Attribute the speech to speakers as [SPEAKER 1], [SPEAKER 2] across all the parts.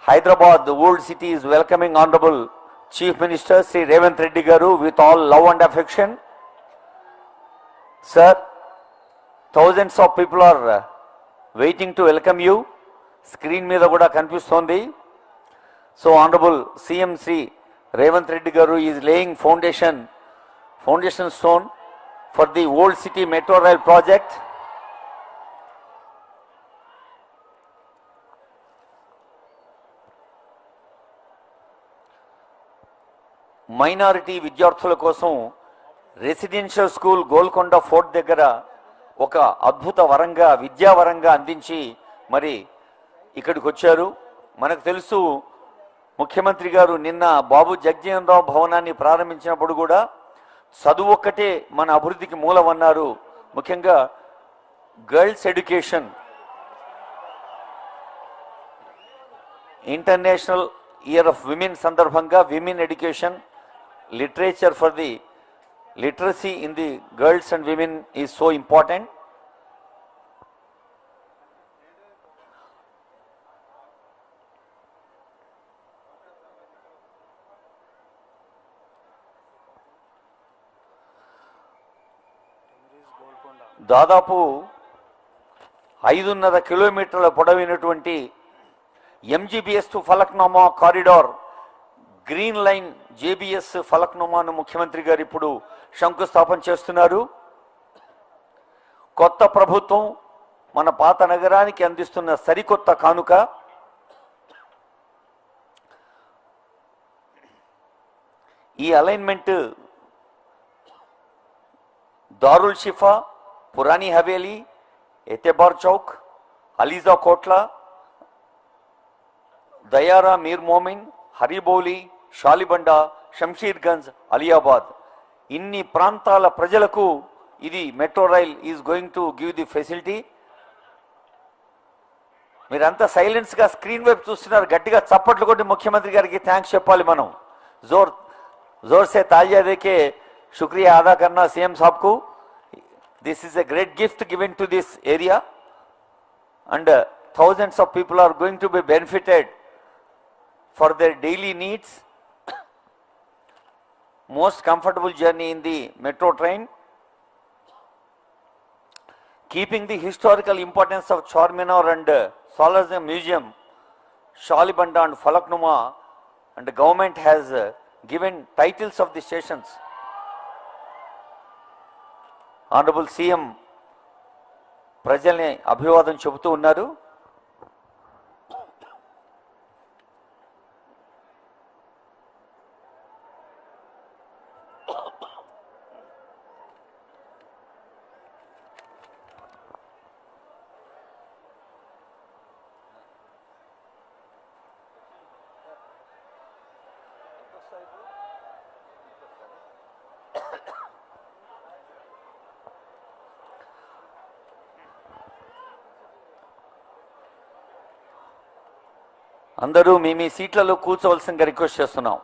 [SPEAKER 1] Hyderabad, the old city, is welcoming Honorable Chief Minister Sri Revanth Reddy Garu with all love and affection. Sir, thousands of people are waiting to welcome you. Screen మీద కూడా కనిపిస్తోంది. So Honorable CM Sri Revanth Reddy Garu is laying foundation stone for the old city metro rail project. Minority విద్యార్థుల కోసం residential school Golconda fort దగ్గర ఒక అద్భుత వరంగా విద్యావరంగా అందించి మరి ఇక్కడికి వచ్చారు. మనకు తెలుసు ముఖ్యమంత్రి గారు నిన్న బాబు జగజీవన్ రావు భవనాన్ని ప్రారంభించినప్పుడు కూడా చదువు ఒక్కటే మన అభివృద్ధికి మూలమన్నారు. ముఖ్యంగా girls education, international year of women సందర్భంగా women education literature for the literacy in the girls and women is so important. దాదాపు 5.5 కిలోమీటర్ల పొడవైనటువంటి MGBS to Falaknuma corridor green line JBS ఫలక్నుమాను ముఖ్యమంత్రి గారు ఇప్పుడు శంకుస్థాపన చేస్తున్నారు. కొత్త ప్రభుత్వం మన పాత నగరానికి అందిస్తున్న సరికొత్త కానుక. ఈ అలైన్మెంట్ దారుల్ షిఫా, పురానీ హవేలీ, ఎతెబార్ చౌక్, అలీజా కోట్లా, దయారా మీర్ మోమిన్, హరిబౌలి, షాలిబండా, షంషీర్గంజ్, అలియాబాద్ ఇన్ని ప్రాంతాల ప్రజలకు ఇది metro rail is going to give the facility. మీరంతా సైలెన్స్గా స్క్రీన్ వైపు చూస్తున్నారు. గట్టిగా చప్పట్లు కొట్టి ముఖ్యమంత్రి గారికి థ్యాంక్స్ చెప్పాలి. మనం जोर से तालियां देके शुक्रिया अदा करना सीएम साहब को. This is a great gift given to this area and thousands of people are going to be benefited for their daily needs. Most comfortable journey in the metro train. Keeping the historical importance of Charminar and Salarzem Museum, Shalibanda and Falaknuma, and the government has given titles of the stations. Honorable CM ప్రజల్ని అభివాదం చెబుతూ ఉన్నారు. అందరూ మీ సీట్లలో కూర్చోవలసిందిగా request చేస్తున్నాం.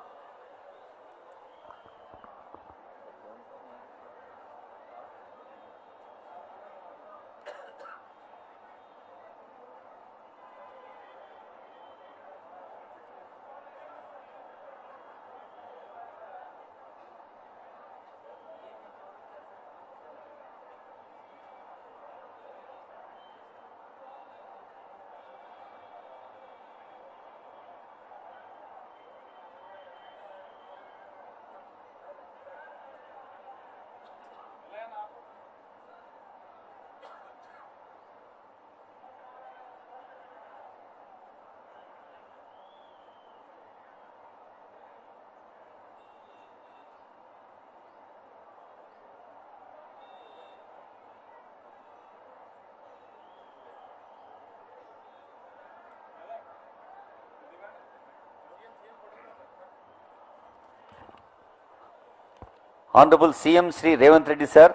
[SPEAKER 1] Honorable CM Sri Revanth Reddy sir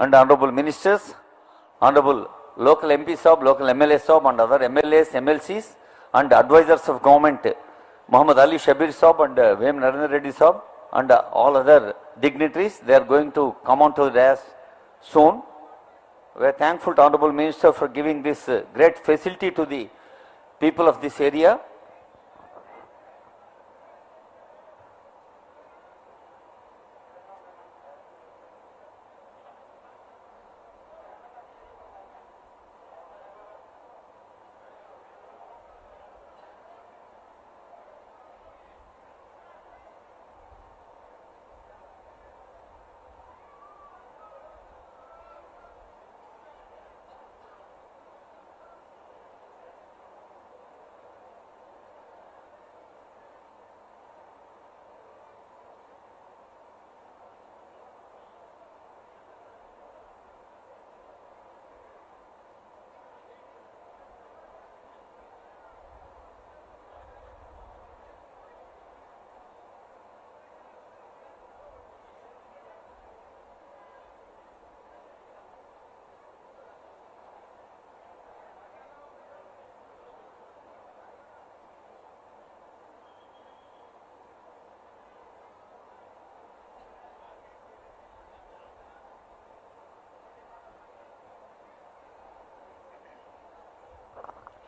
[SPEAKER 1] and Honorable Ministers, Honorable local MP sahab, local MLA sahab and other MLAs, MLCs and advisors of government, Muhammad Ali Shabir sahab and Vem Narendra Reddy sahab and all other dignitaries, they are going to come on to the dais soon. We are thankful to Honorable Minister for giving this great facility to the people of this area.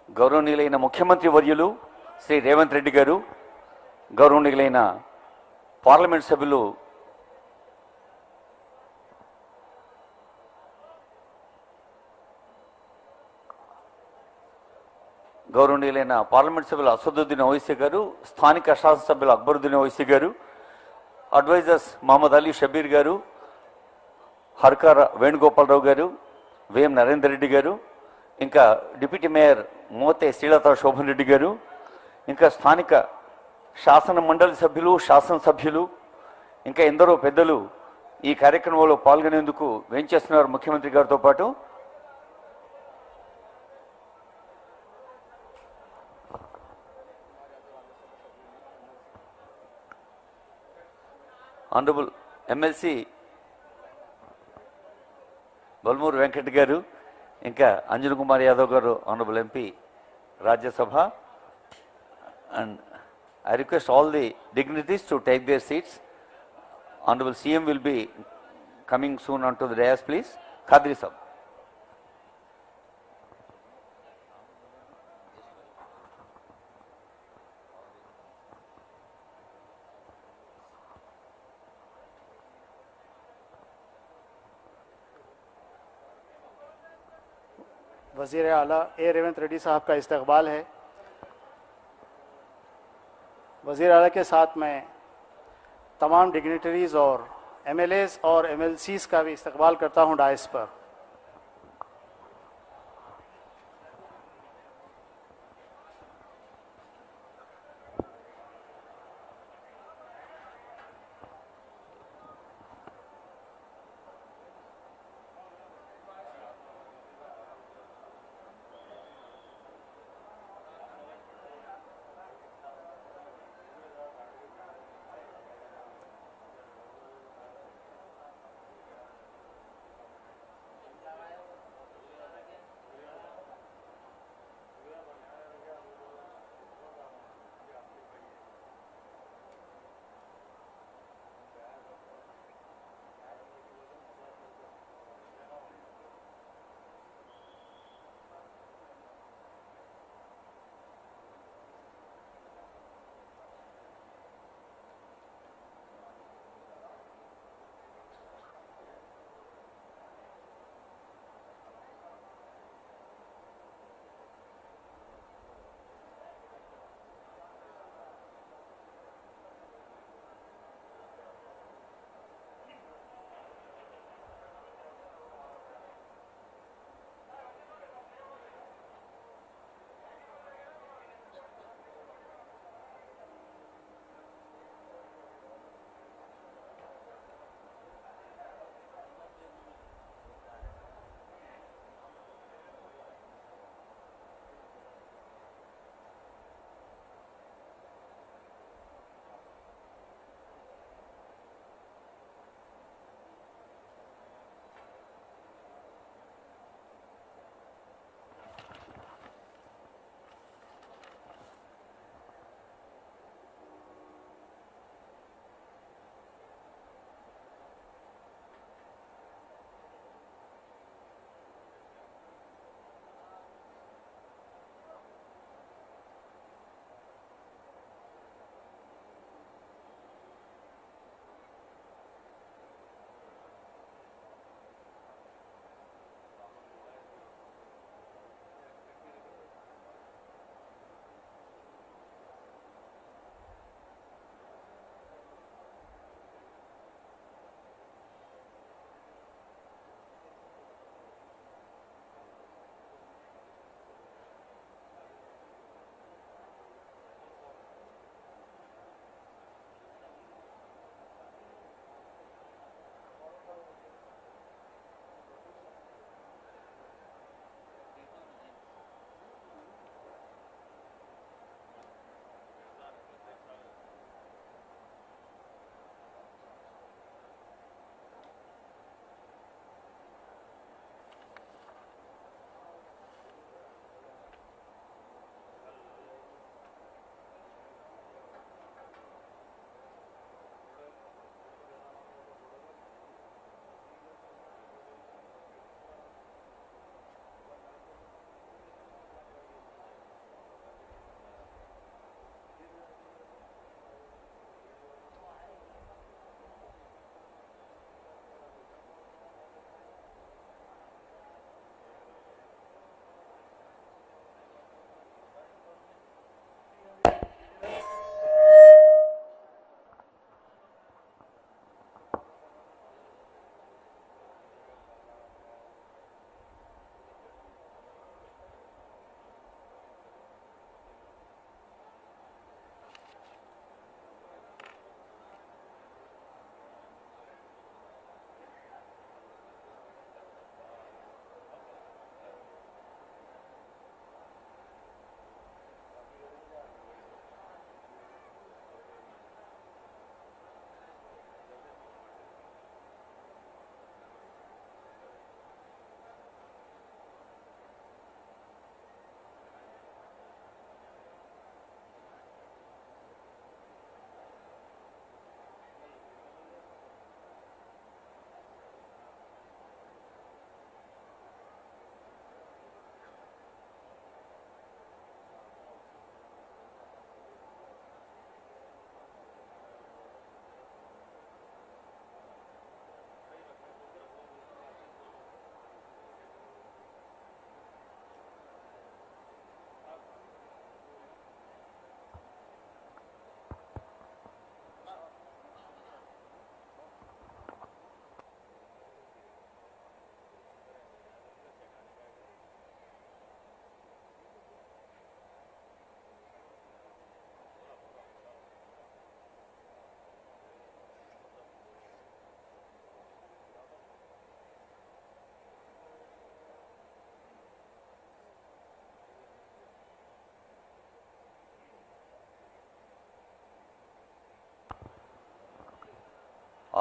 [SPEAKER 1] గౌరవనీయులైన ముఖ్యమంత్రి వర్యులు శ్రీ రేవంత్ రెడ్డి గారు, గౌరవనీయులైన parliament సభ్యులు అసదుద్దీన్ ఓవైసీ గారు, స్థానిక శాసనసభ్యులు అక్బరుద్దీన్ ఓవైసీ గారు, అడ్వైజర్స్ మహమ్మద్ అలీ షబీర్ గారు, హర్కార వేణుగోపాలరావు గారు, వేం నరేందర్ రెడ్డి గారు, ఇంకా డిప్యూటీ మేయర్ మోతే శ్రీలత శోభన్ రెడ్డి గారు, ఇంకా స్థానిక శాసన మండలి సభ్యులు, శాసనసభ్యులు, ఇంకా ఎందరో పెద్దలు ఈ కార్యక్రమంలో పాల్గొనేందుకు వేంచేస్తున్నారు. ముఖ్యమంత్రి గారితో పాటు ఆనరబుల్ ఎమ్మెల్సీ బల్మూరు వెంకట్ గారు, ఇంకా అంజన్ కుమార్ యాదవ్ గారు, honourable MP Rajya Sabha. And I request all the dignitaries to take their seats. Honorable CM will be coming soon onto the dais, please. Khadri Sahab.
[SPEAKER 2] वज़ीर आला ए रेवंत रेड्डी साहब का इस्तकबाल है। वज़ीर आला के साथ मैं तमाम डिग्निटरीज़ और एमएलएज़ और एमएलसीज़ का भी इस्तकबाल करता हूं डाइस पर।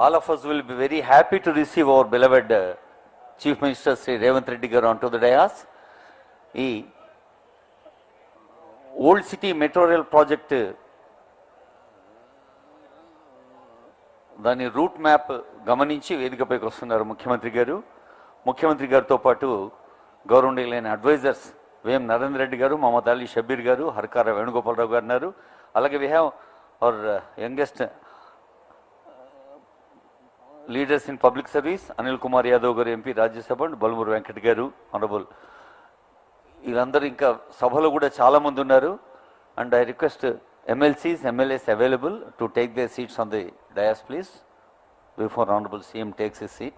[SPEAKER 1] all of us will be very happy to receive our beloved Chief Minister Sri Revanth Reddy garu onto the dais. ఈ old city metro rail project దాని రూట్ మ్యాప్ గమనించి వేదికపైకి వస్తున్నారు ముఖ్యమంత్రి గారు. ముఖ్యమంత్రి గారితో పాటు గౌరవనీయులైన అడ్వైజర్స్ వేం నరేంద్ర రెడ్డి గారు, మహమ్మద్ అలీ షబీర్ గారు, హర్కార వేణుగోపాలరావు గారు ఉన్నారు. అలాగే we have our youngest leaders in public service Anil Kumar Yadav గారు ఎంపీ రాజ్యసభ, బల్మూరు వెంకట్ గారు ఆనరబుల్. వీళ్ళందరూ ఇంకా సభలో కూడా చాలా మంది ఉన్నారు. And I request MLCs, MLAs available to take their seats on the dais, please, before Honorable CM takes his seat.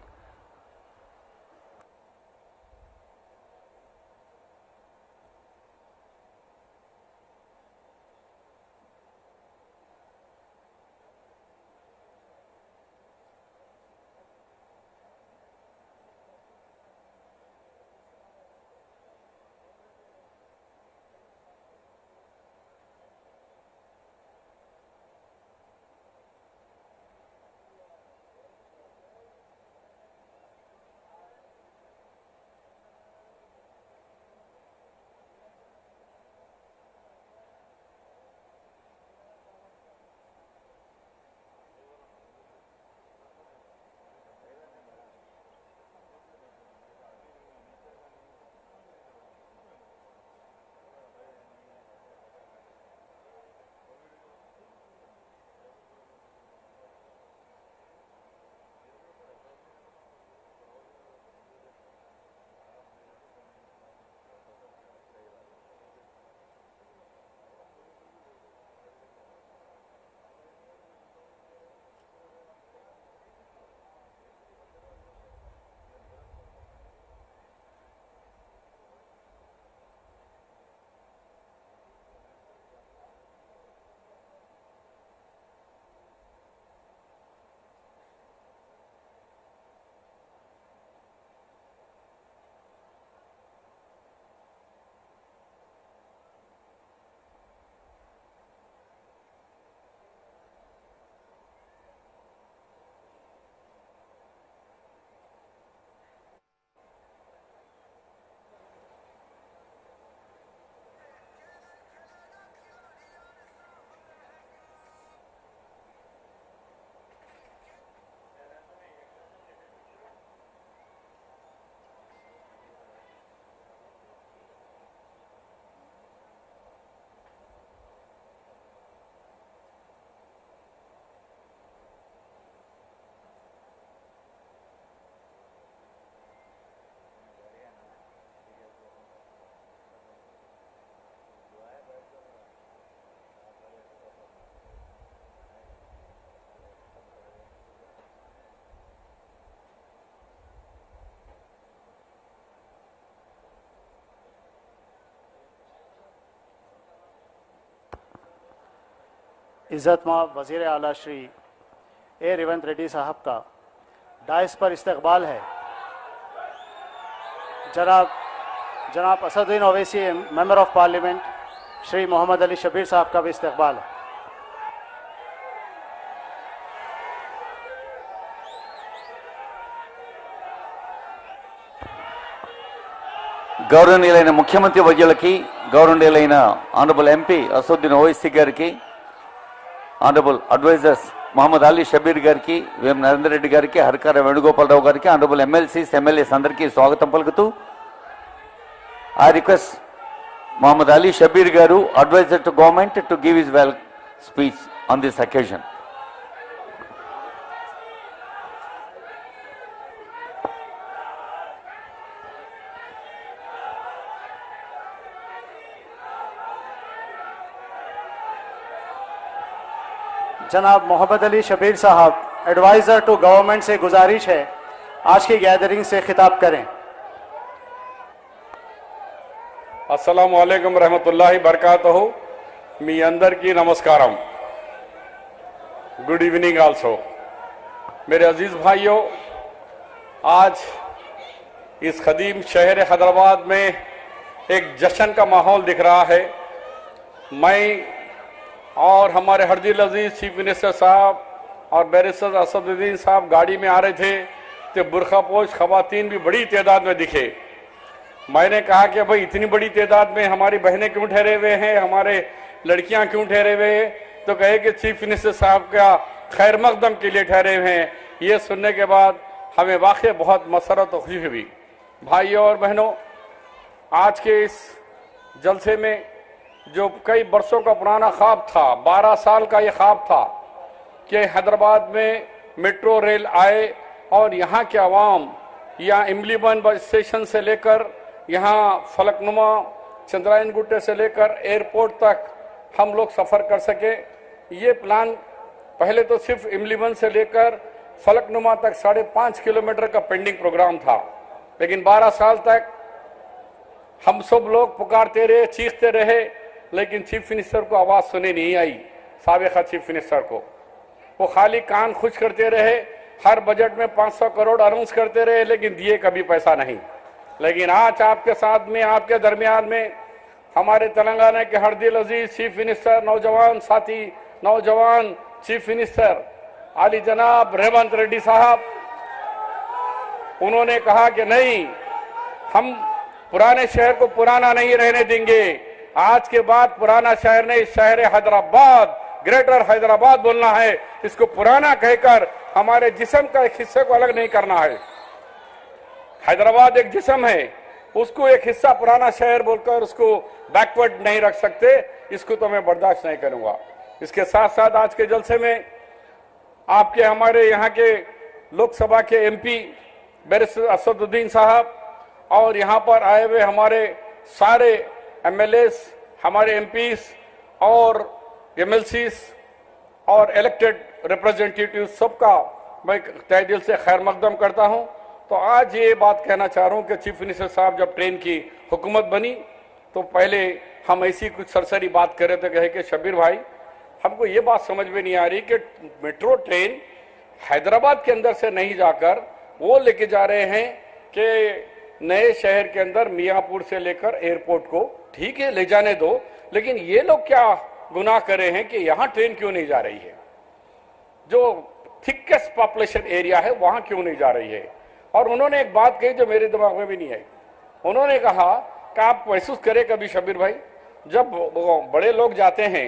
[SPEAKER 2] इज़्ज़तमाब वज़ीर आला श्री ए रेवंत रेड्डी साहब का डाइस पर इस्तकबाल है। जनाब Asaduddin Owaisi member of parliament Shri Mohammed Ali Shabbir साहब का भी इस्तकबाल है।
[SPEAKER 1] గౌరవనీయులైన ముఖ్యమంత్రి వర్యులకి, గౌరవనీయులైన ఆనరబుల్ ఎంపీ అసదుద్దీన్ ఓవైసీ గారికి, ఆనరబుల్ అడ్వైజర్స్ మహమ్మద్ అలీ షబీర్ గారికి, వేం నరేందర్ రెడ్డి గారికి, హర్కార వేణుగోపాలరావు గారికి, ఆనరబుల్ MLCs, MLAs అందరికీ స్వాగతం పలుకుతూ ఐ రిక్వెస్ట్ మహమ్మద్ అలీ షబీర్ గారు, advisor to government, to give his well speech on this occasion.
[SPEAKER 2] जनाब मोहम्मद अली शबीर साहब एडवाइज़र टू गवर्नमेंट से गुजारिश है आज की गैदरिंग से खिताब करें।
[SPEAKER 3] अस्सलामु अलैकुम रहमतुल्लाहि बरकातहू। मी अंदरकी नमस्कारम। Good evening also. मेरे अजीज भाइयों, आज इस खदीम शहर हैदराबाद में एक जश्न का माहौल दिख रहा है। मैं और हमारे हरदिल अजीज चीफ मिनिस्टर साहब और बैरिस्टर असदुद्दीन साहब गाड़ी में आ रहे थे तो बुरखापोश खवातीन भी बड़ी तादाद में दिखे। मैंने कहा कि भाई इतनी बड़ी तादाद में हमारी बहनें क्यों ठहरे हुए हैं, हमारे लड़कियां क्यों ठहरे हुए हैं? तो कहे कि चीफ मिनिस्टर साहब का खैर मकदम के लिए ठहरे हुए हैं। ये सुनने के बाद हमें वाकई बहुत मसरत और खुशी हुई। भाइयों और बहनों, आज के इस जलसे में जो कई बरसों का पुराना ख्वाब था, 12 साल का ये ख्वाब था कि हैदराबाद में मेट्रो रेल आए और यहाँ के अवाम या इमलीबन बस स्टेशन से लेकर यहाँ फलकनुमा चंद्रायन गुट्टे से लेकर एयरपोर्ट तक हम लोग सफ़र कर सके। ये प्लान पहले तो सिर्फ इमलीबन से लेकर फलकनुमा तक 5.5 किलोमीटर का पेंडिंग प्रोग्राम था, लेकिन 12 साल तक हम सब लोग पुकारते रहे, चीखते रहे, लेकिन चीफ मिनिस्टर को आवाज़ सुने नहीं आई। साबिका चीफ मिनिस्टर को वो खाली कान खुश करते रहे, हर बजट में 500 करोड़ अनाउंस करते रहे, लेकिन दिए कभी पैसा नहीं। लेकिन आज आपके साथ में, आपके दरमियान में हमारे तेलंगाना के हर दिल अजीज चीफ मिनिस्टर, नौजवान साथी, नौजवान चीफ मिनिस्टर आली जनाब रेवंत रेड्डी साहब, उन्होंने कहा कि नहीं, हम पुराने शहर को पुराना नहीं रहने देंगे। आज के बाद पुराना शहर नहीं, शहर हैदराबाद, ग्रेटर हैदराबाद बोलना है। इसको पुराना कहकर हमारे जिस्म का एक हिस्से को अलग नहीं करना है। हैदराबाद एक जिस्म है, उसको एक हिस्सा पुराना शहर बोलकर उसको बैकवर्ड नहीं रख सकते। इसको तो मैं बर्दाश्त नहीं करूंगा। इसके साथ साथ आज के जलसे में आपके हमारे यहाँ के लोकसभा के एमपी बैरिस्टर असदुद्दीन साहब और यहाँ पर आए हुए हमारे सारे एमएलएस, हमारे एमपीस और एमएलसीस और इलेक्टेड रिप्रेजेंटेटिव सबका मैं तहे दिल से खैर मकदम करता हूं। तो आज ये बात कहना चाह रहा हूं कि चीफ मिनिस्टर साहब जब ट्रेन की हुकूमत बनी तो पहले हम ऐसी कुछ सरसरी बात कर रहे थे, कहे कि शबीर भाई, हमको ये बात समझ में नहीं आ रही कि मेट्रो ट्रेन हैदराबाद के अंदर से नहीं जाकर वो लेके जा रहे हैं कि नए शहर के अंदर मियाँपुर से लेकर एयरपोर्ट को। ठीक है, ले जाने दो, लेकिन ये लोग क्या गुनाह कर रहे हैं कि यहाँ ट्रेन क्यों नहीं जा रही है? जो थिकेस्ट पॉपुलेशन एरिया है वहां क्यों नहीं जा रही है? और उन्होंने एक बात कही जो मेरे दिमाग में भी नहीं आई। उन्होंने कहा कि आप महसूस करें कभी शबीर भाई, जब बड़े लोग जाते हैं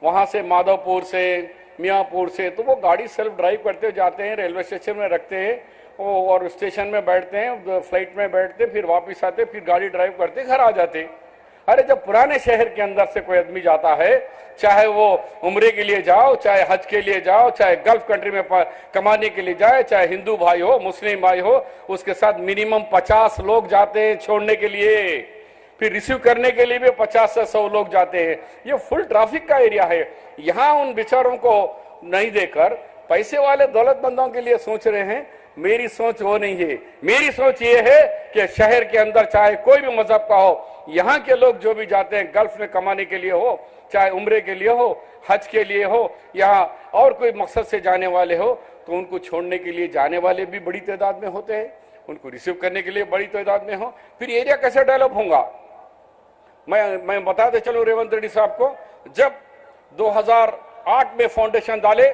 [SPEAKER 3] वहां से माधवपुर से, मियाँपुर से, तो वो गाड़ी सेल्फ ड्राइव करते जाते हैं, रेलवे स्टेशन में रखते हैं और स्टेशन में बैठते हैं, फ्लाइट में बैठते, फिर वापस आते, फिर गाड़ी ड्राइव करते घर आ जाते। अरे जब पुराने शहर के अंदर से कोई आदमी जाता है, चाहे वो उम्रे के लिए जाओ, चाहे हज के लिए जाओ, चाहे गल्फ कंट्री में कमाने के लिए जाए, चाहे हिंदू भाई हो, मुस्लिम भाई हो, उसके साथ मिनिमम 50 लोग जाते हैं छोड़ने के लिए, फिर रिसीव करने के लिए भी 50 से 100 लोग जाते हैं। ये फुल ट्रैफिक का एरिया है। यहाँ उन बेचारों को नहीं देकर पैसे वाले दौलतमंदों के लिए सोच रहे हैं। मेरी सोच वो नहीं है। मेरी सोच ये है कि शहर के अंदर चाहे कोई भी मजहब का हो, यहाँ के लोग जो भी जाते हैं गल्फ में कमाने के लिए हो, चाहे उम्रे के लिए हो, हज के लिए हो, यहाँ और कोई मकसद से जाने वाले हो, तो उनको छोड़ने के लिए जाने वाले भी बड़ी तादाद में होते हैं, उनको रिसीव करने के लिए बड़ी तादाद में हो। फिर एरिया कैसे डेवलप होगा? मैं बताते चलूं रेवंत रेड्डी साहब को, जब 2008 में फाउंडेशन डाले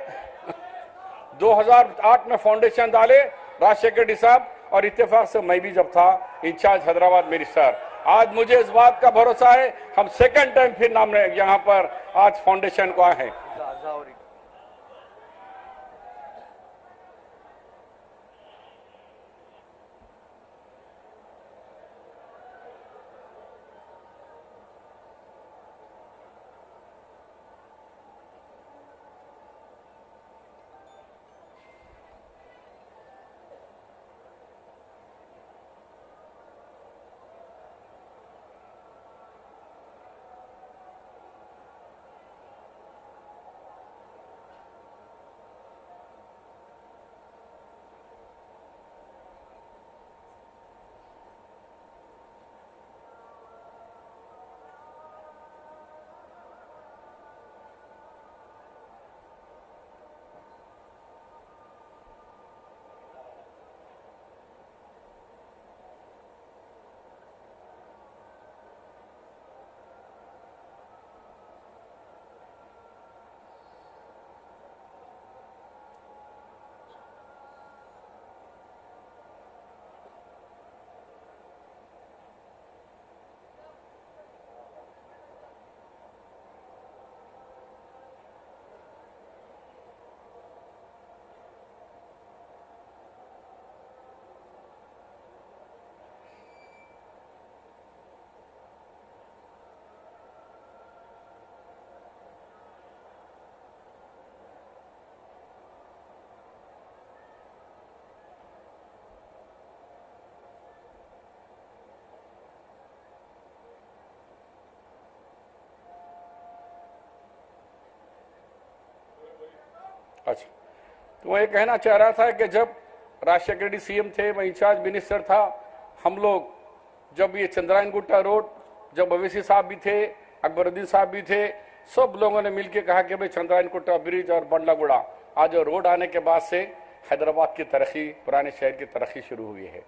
[SPEAKER 3] 2008 में फाउंडेशन डाले राजशेखर रेड्डी साहब, और इत्तेफाक से मैं भी जब था इंचार्ज हैदराबाद मिनिस्टर। आज मुझे इस बात का भरोसा है, हम सेकंड टाइम फिर नाम यहाँ पर आज फाउंडेशन को आए हैं। अच्छा, तो मैं ये कहना चाह रहा था कि जब राजशेखर रेड्डी सीएम थे, मैं इंचार्ज मिनिस्टर था, हम लोग जब ये चंद्रायन गुट्टा रोड, जब अवैसी साहब भी थे, अकबरुद्दीन साहब भी थे, सब लोगों ने मिलकर कहा कि भाई चंद्रायन गुट्टा ब्रिज और बंडलागुड़ा आज रोड आने के बाद से हैदराबाद की तरक्की, पुराने शहर की तरक्की शुरू हुई है।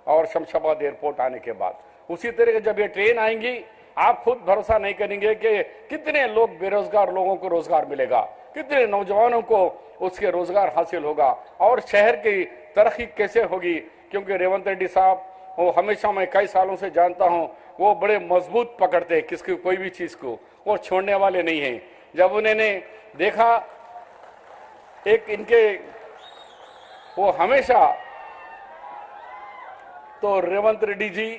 [SPEAKER 3] और शमशाबाद एयरपोर्ट आने के बाद उसी तरह के जब ये ट्रेन आएंगी, आप खुद भरोसा नहीं करेंगे कि कितने लोग बेरोजगार लोगों को रोजगार मिलेगा, कितने नौजवानों को उसके रोजगार हासिल होगा और शहर की तरक्की कैसे होगी। क्योंकि रेवंत रेड्डी साहब, वो हमेशा मैं कई सालों से जानता हूं, वो बड़े मजबूत पकड़ते हैं किसकी कोई भी चीज को, वो छोड़ने वाले नहीं हैं। जब उन्होंने देखा एक इनके, वो हमेशा तो रेवंत रेड्डी जी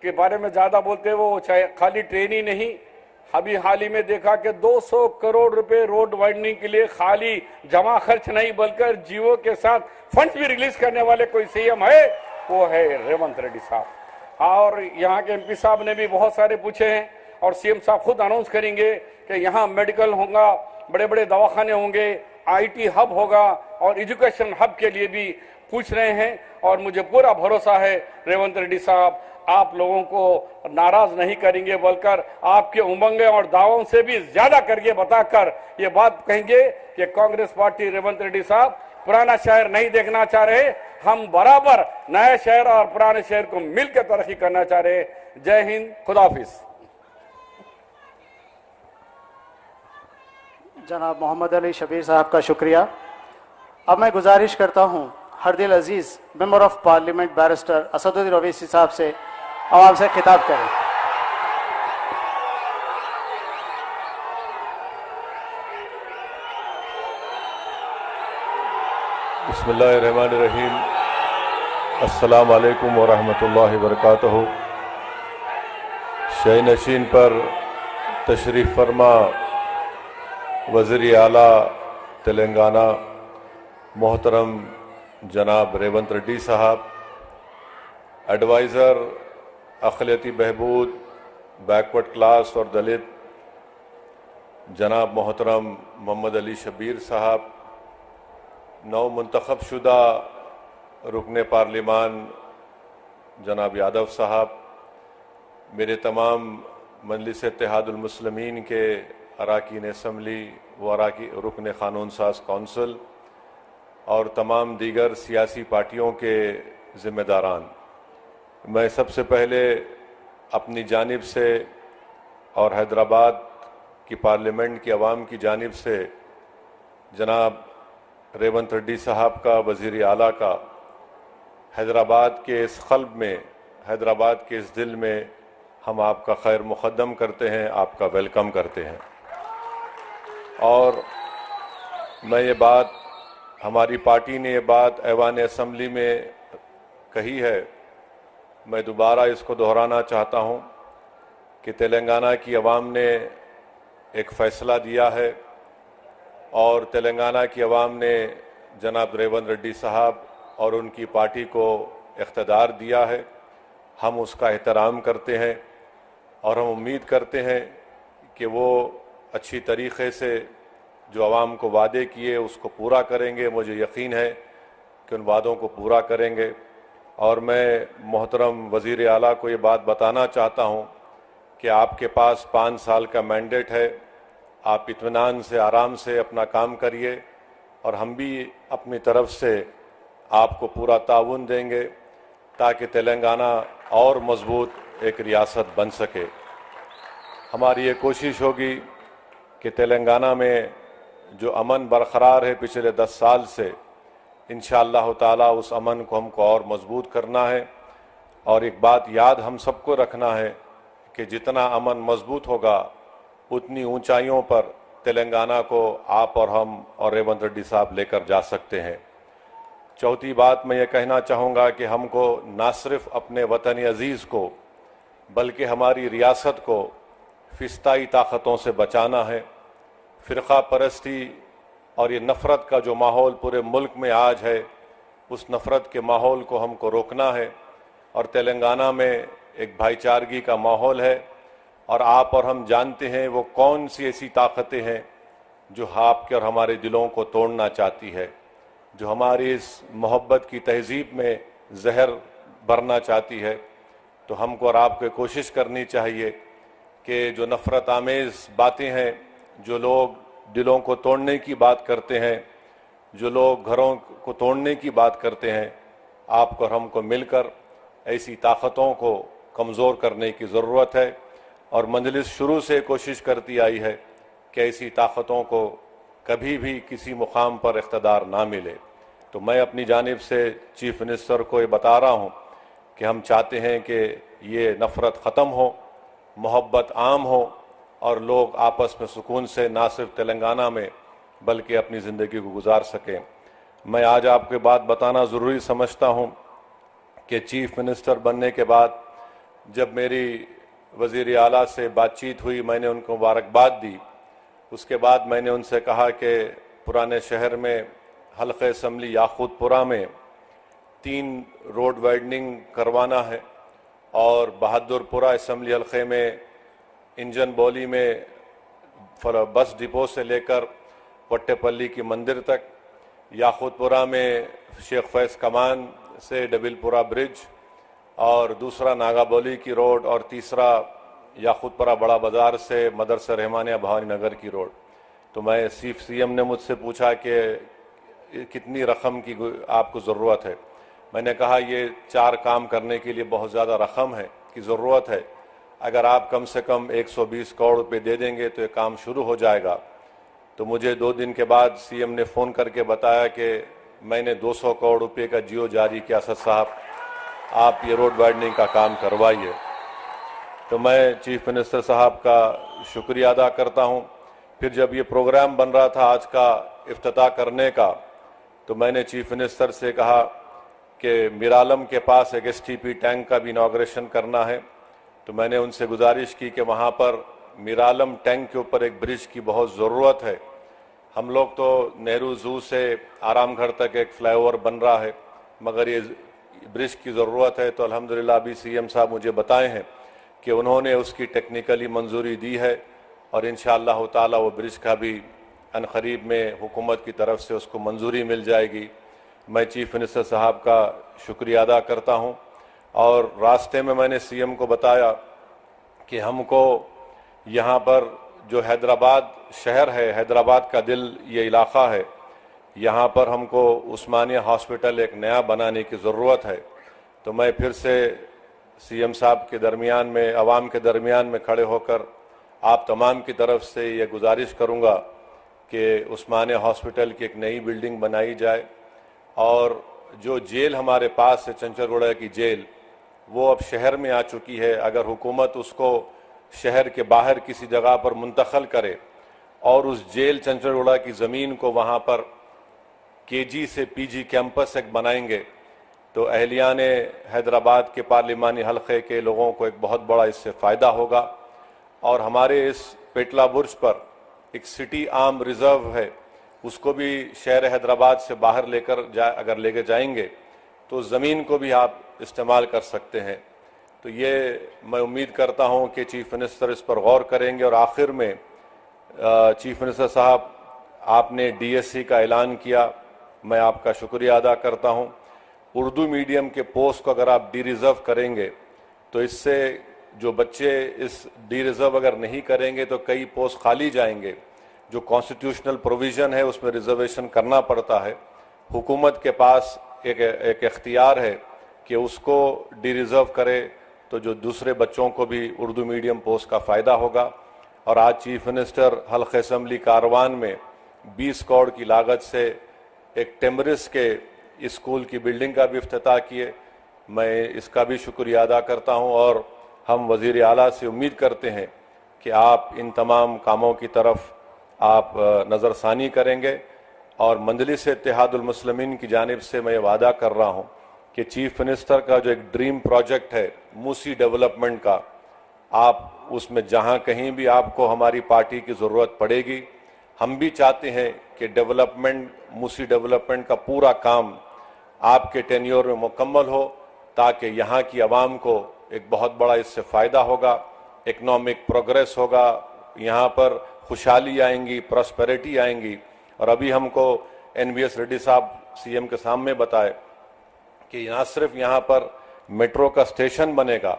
[SPEAKER 3] के बारे में ज्यादा बोलते हैं, वो चाहे खाली ट्रेन ही नहीं, अभी हाल ही में देखा कि 200 करोड़ रुपए रोड वाइडनिंग के लिए खाली जमा खर्च नहीं बल्कि जियो के साथ फंड्स भी रिलीज करने वाले कोई सीएम है, वो है रेवंत रेड्डी साहब। और यहाँ के एमपी साहब ने भी बहुत सारे पूछे हैं और सीएम साहब खुद अनाउंस करेंगे कि यहाँ मेडिकल होगा, बड़े बड़े दवाखाने होंगे, आईटी हब होगा और एजुकेशन हब के लिए भी पूछ रहे हैं। और मुझे पूरा भरोसा है रेवंत रेड्डी साहब आप लोगों को नाराज नहीं करेंगे, बल्कि आपके उमंगे और दावों से भी ज्यादा करके बताकर ये बात कहेंगे कि कांग्रेस पार्टी रेवंत रेड्डी साहब पुराना शहर नहीं देखना चाह रहे, हम बराबर नया शहर और पुराने शहर को मिलकर तरक्की करना चाह रहे। जय हिंद, खुदाफिज।
[SPEAKER 2] जनाब मोहम्मद अली शबीर साहब का शुक्रिया। अब मैं गुजारिश करता हूं हरदिल अजीज member of parliament barrister Asaduddin Owaisi साहब से आवाम से खिताब करें।
[SPEAKER 4] बिस्मिल्लाहिर्रहमानिर्रहीम। अस्सलाम वालेकुम व रहमतुल्लाहि व बरकातहू। शय नशीन पर तशरीफ़ फरमा वज़ीर आला तेलंगाना मोहतरम जनाब रेवंत रेड्डी साहब, एडवाइज़र अक़लियती बहबूद, बैकवर्ड क्लास और दलित जनाब मोहतरम मोहम्मद अली शबीर साहब, नौ मुंतखब शुदा रुकने पार्लिमान जनाब यादव साहब, मेरे तमाम मजलिस इत्तेहादुल मुस्लिमीन के अराकीन असम्बली व रुकन क़ानून साज कौंसिल और तमाम दीगर सियासी पार्टियों के ज़िम्मेदारान, मैं सबसे पहले अपनी जानिब से और हैदराबाद की पार्लियामेंट की आवाम की जानिब से जनाब रेवंत रेड्डी साहब का, वज़ीर आला का, हैदराबाद के इस क़ल्ब में, हैदराबाद के इस दिल में हम आपका खैर मुक़द्दम करते हैं, आपका वेलकम करते हैं। और मैं ये बात, हमारी पार्टी ने ये बात ऐवान असम्बली में कही है, मैं दोबारा इसको दोहराना चाहता हूँ कि तेलंगाना की आवाम ने एक फ़ैसला दिया है और तेलंगाना की आवाम ने जनाब रेवंत रेड्डी साहब और उनकी पार्टी को इख्तियार दिया है। हम उसका एहतराम करते हैं और हम उम्मीद करते हैं कि वो अच्छी तरीक़े से जो आवाम को वादे किए उसको पूरा करेंगे। मुझे यकीन है कि उन वादों को पूरा करेंगे। और मैं मोहतरम वज़ीर आला को ये बात बताना चाहता हूँ कि आपके पास 5 साल का मैंडेट है, आप इत्मीनान से, आराम से अपना काम करिए और हम भी अपनी तरफ से आपको पूरा ताउन देंगे ताकि तेलंगाना और मजबूत एक रियासत बन सके। हमारी ये कोशिश होगी कि तेलंगाना में जो अमन बरकरार है पिछले 10 साल से, इंशाअल्लाह ताला उस अमन को हमको और मजबूत करना है। और एक बात याद हम सबको रखना है कि जितना अमन मजबूत होगा उतनी ऊंचाइयों पर तेलंगाना को आप और हम और रेवंत रेड्डी साहब लेकर जा सकते हैं। चौथी बात मैं ये कहना चाहूँगा कि हमको ना सिर्फ अपने वतन अजीज़ को बल्कि हमारी रियासत को फिस्ताई ताकतों से बचाना है। फ़िरक़ा परस्ती और ये नफ़रत का जो माहौल पूरे मुल्क में आज है, उस नफ़रत के माहौल को हमको रोकना है। और तेलंगाना में एक भाईचारगी का माहौल है और आप और हम जानते हैं वो कौन सी ऐसी ताकतें हैं जो आपके और हमारे दिलों को तोड़ना चाहती है, जो हमारी इस मोहब्बत की तहजीब में जहर भरना चाहती है, तो हमको और आपको कोशिश करनी चाहिए कि जो नफ़रत आमेज़ बातें हैं, जो लोग दिलों को तोड़ने की बात करते हैं, जो लोग घरों को तोड़ने की बात करते हैं, आपको और हमको मिलकर ऐसी ताकतों को कमज़ोर करने की ज़रूरत है। और मजलिस शुरू से कोशिश करती आई है कि ऐसी ताकतों को कभी भी किसी मुकाम पर इख्तदार ना मिले। तो मैं अपनी जानिब से चीफ मिनिस्टर को ये बता रहा हूँ कि हम चाहते हैं कि ये नफ़रत ख़त्म हो, मोहब्बत आम हो और लोग आपस में सुकून से ना सिर्फ तेलंगाना में बल्कि अपनी ज़िंदगी को गुजार सकें। मैं आज आपको बात बताना ज़रूरी समझता हूँ कि चीफ मिनिस्टर बनने के बाद जब मेरी वज़ीर आला से बातचीत हुई, मैंने उनको मुबारकबाद दी। उसके बाद मैंने उनसे कहा कि पुराने शहर में हल्क़े असम्बली याकूतपुरा में 3 रोड वाइडनिंग करवाना है और बहादुरपुरा असम्बली हल्क़े में इंजन बोली में बस डिपो से लेकर वट्टेपल्ली की मंदिर तक, याकूतपुरा में शेख फैज़ कमान से डबिलपुरा ब्रिज और दूसरा नागाबोली की रोड और तीसरा याकूतपुरा बड़ा बाज़ार से मदरसा रहमानिया भवानी नगर की रोड। तो मैं सीएम ने मुझसे पूछा कि कितनी रकम की आपको ज़रूरत है। मैंने कहा ये 4 काम करने के लिए बहुत ज़्यादा रकम है की ज़रूरत है। अगर आप कम से कम 120 करोड़ रुपये दे देंगे तो ये काम शुरू हो जाएगा। तो मुझे 2 दिन के बाद सीएम ने फ़ोन करके बताया कि मैंने 200 करोड़ रुपये का जियो जारी किया, असद साहब आप ये रोड वाइडनिंग का काम करवाइए। तो मैं चीफ मिनिस्टर साहब का शुक्रिया अदा करता हूँ। फिर जब ये प्रोग्राम बन रहा था आज का इफ्तिताह करने का, तो मैंने चीफ मिनिस्टर से कहा कि मीरालम के पास एक एसटीपी टैंक का भी इनॉग्रेशन करना है। तो मैंने उनसे गुजारिश की कि वहाँ पर मीरालम टैंक के ऊपर एक ब्रिज की बहुत ज़रूरत है। हम लोग तो नेहरू ज़ू से आरामगढ़ तक एक फ्लाईओवर बन रहा है, मगर ये ब्रिज की ज़रूरत है। तो अल्हम्दुलिल्लाह अभी सीएम साहब मुझे बताए हैं कि उन्होंने उसकी टेक्निकली मंजूरी दी है और इंशाअल्लाह ताला वो ब्रिज का भी अनकरीब में हुकूमत की तरफ से उसको मंजूरी मिल जाएगी। मैं चीफ मिनिस्टर साहब का शुक्रिया अदा करता हूँ। और रास्ते में मैंने सीएम को बताया कि हमको यहाँ पर जो हैदराबाद शहर है, हैदराबाद का दिल ये इलाक़ा है, यहाँ पर हमको उस्मानिया हॉस्पिटल एक नया बनाने की ज़रूरत है। तो मैं फिर से सीएम साहब के दरमियान में, अवाम के दरमियान में खड़े होकर आप तमाम की तरफ से ये गुजारिश करूँगा कि उस्मानिया हॉस्पिटल की एक नई बिल्डिंग बनाई जाए और जो जेल हमारे पास है, चंचलगुड़ा की जेल, वो अब शहर में आ चुकी है। अगर हुकूमत उसको शहर के बाहर किसी जगह पर मुंतकिल करे और उस जेल चंचलगुड़ा की ज़मीन को वहाँ पर केजी से पीजी कैंपस एक बनाएंगे तो अहलियान हैदराबाद के पार्लिमानी हल्के के लोगों को एक बहुत बड़ा इससे फ़ायदा होगा। और हमारे इस पेटला बुर्ज पर एक सिटी आर्म रिज़र्व है, उसको भी शहर हैदराबाद से बाहर अगर लेकर जाएंगे तो ज़मीन को भी आप इस्तेमाल कर सकते हैं। तो ये मैं उम्मीद करता हूँ कि चीफ मिनिस्टर इस पर गौर करेंगे। और आखिर में चीफ मिनिस्टर साहब, आपने डीएससी का ऐलान किया, मैं आपका शुक्रिया अदा करता हूँ। उर्दू मीडियम के पोस्ट को अगर आप डी रिज़र्व करेंगे तो इससे जो बच्चे इस डी रिज़र्व अगर नहीं करेंगे तो कई पोस्ट खाली जाएंगे। जो कॉन्स्टिट्यूशनल प्रोविज़न है उसमें रिजर्वेशन करना पड़ता है। हुकूमत के पास एक इख्तियार है कि उसको डी रिज़र्व करे तो जो दूसरे बच्चों को भी उर्दू मीडियम पोस्ट का फ़ायदा होगा। और आज चीफ मिनिस्टर हल्क़े असम्बली कारवान में 20 करोड़ की लागत से एक टेमरिस के स्कूल की बिल्डिंग का भी इफ्तिताह किए। मैं इसका भी शुक्रिया अदा करता हूं और हम वज़ीर आला से उम्मीद करते हैं कि आप इन तमाम कामों की तरफ आप नज़रसानी करेंगे। और मजलिस इत्तेहादुल मुस्लिमीन की जानिब से मैं वादा कर रहा हूं कि चीफ मिनिस्टर का जो एक ड्रीम प्रोजेक्ट है मूसी डेवलपमेंट का, आप उसमें जहां कहीं भी आपको हमारी पार्टी की ज़रूरत पड़ेगी, हम भी चाहते हैं कि डेवलपमेंट, मूसी डेवलपमेंट का पूरा काम आपके टेन्योर में मुकम्मल हो ताकि यहाँ की आवाम को एक बहुत बड़ा इससे फ़ायदा होगा, इकनॉमिक प्रोग्रेस होगा, यहाँ पर खुशहाली आएंगी, प्रॉस्पेरिटी आएंगी। और अभी हमको NVS रेड्डी साहब CM के सामने बताए कि ना सिर्फ यहाँ पर मेट्रो का स्टेशन बनेगा,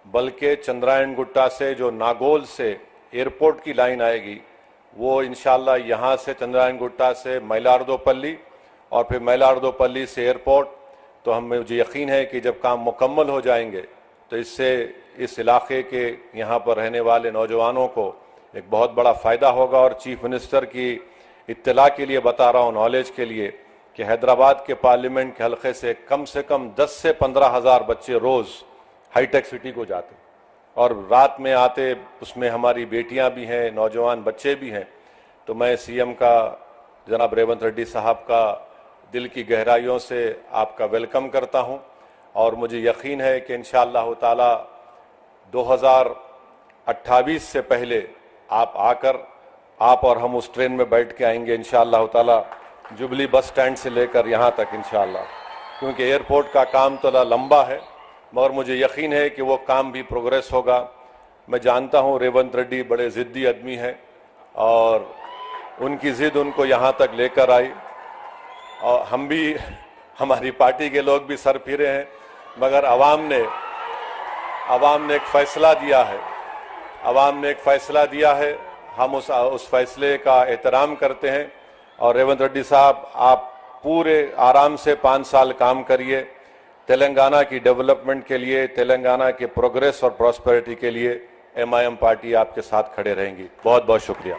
[SPEAKER 4] बल्कि चंद्रायन गुट्टा से जो नागोल से एयरपोर्ट की लाइन आएगी, वो इंशाल्लाह यहाँ से चंद्रायन गुट्टा से मैलार्दोपल्ली और फिर मैलार्दोपल्ली से एयरपोर्ट। तो हमें मुझे यकीन है कि जब काम मुकम्मल हो जाएंगे तो इससे इस इलाके के यहाँ पर रहने वाले नौजवानों को एक बहुत बड़ा फ़ायदा होगा। और चीफ मिनिस्टर की इत्तला के लिए बता रहा हूँ, नॉलेज के लिए, कि हैदराबाद के पार्लियामेंट के हलके से कम 10 से 15 हज़ार बच्चे रोज़ हाईटेक सिटी को जाते और रात में आते। उसमें हमारी बेटियां भी हैं, नौजवान बच्चे भी हैं। तो मैं CM का जनाब रेवंत रेड्डी साहब का दिल की गहराइयों से आपका वेलकम करता हूं और मुझे यकीन है कि इंशाअल्लाह ताला 2028 से पहले आप आकर, आप और हम उस ट्रेन में बैठ के आएंगे इंशाअल्लाह ताला, जुबली बस स्टैंड से लेकर यहाँ तक इंशाअल्लाह, क्योंकि एयरपोर्ट का काम थोड़ा लंबा है मगर मुझे यकीन है कि वो काम भी प्रोग्रेस होगा। मैं जानता हूँ रेवंत रेड्डी बड़े ज़िद्दी आदमी हैं और उनकी ज़िद उनको यहाँ तक लेकर आई और हम भी, हमारी पार्टी के लोग भी सर फिरे हैं, मगर अवाम ने एक फ़ैसला दिया है, अवाम ने एक फ़ैसला दिया है, हम उस फैसले का एहतराम करते हैं। और रेवंत रेड्डी साहब, आप पूरे आराम से 5 साल काम करिए, तेलंगाना की डेवलपमेंट के लिए, तेलंगाना के प्रोग्रेस और प्रॉस्पेरिटी के लिए MIM पार्टी आपके साथ खड़े रहेंगी। बहुत बहुत शुक्रिया।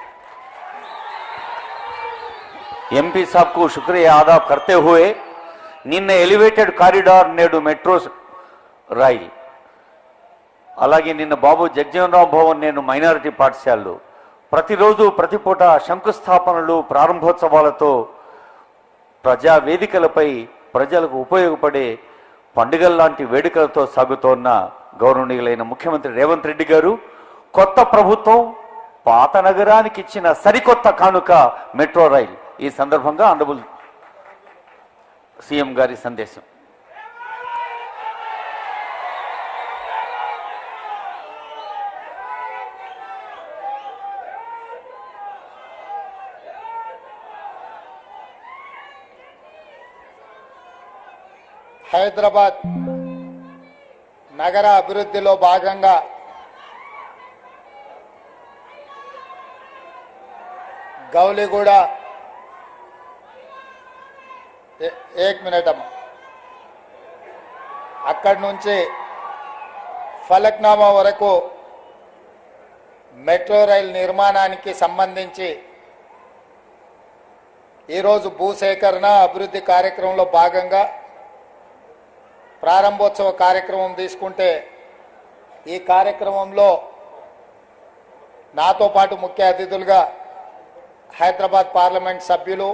[SPEAKER 1] ఎంపీ సాబ్కు శుక్రియా అదా करते हुए నిన్న ఎలివేటెడ్ కారిడార్ నేడు మెట్రో రైల్, అలాగే నిన్న బాబు జగజీవనరావు భవన్ నేను మైనారిటీ పాఠశాలలు ప్రతిరోజు ప్రతిపూట శంకుస్థాపనలు ప్రారంభోత్సవాలతో ప్రజా వేదికలపై ప్రజలకు ఉపయోగపడే పండుగల్లాంటి వేడుకలతో సాగుతోన్న గౌరవనీయులైన ముఖ్యమంత్రి రేవంత్ రెడ్డి గారు కొత్త ప్రభుత్వం పాత నగరానికి ఇచ్చిన సరికొత్త కానుక మెట్రో రైల్. ఈ సందర్భంగా ఆనరబుల్ CM గారి సందేశం.
[SPEAKER 5] హైదరాబాద్ నగర అభివృద్ధిలో భాగంగా గౌలిగూడ एक मिनट అమ్మ, అక్కడి నుంచి ఫలక్నామా వరకు మెట్రో రైల్ నిర్మాణానికి సంబంధించి ఈరోజు భూసేకరణ అభివృద్ధి కార్యక్రమంలో భాగంగా ప్రారంభోత్సవ కార్యక్రమం తీసుకుంటే, ఈ కార్యక్రమంలో నాతో పాటు ముఖ్య అతిథులుగా హైదరాబాద్ పార్లమెంట్ సభ్యులు,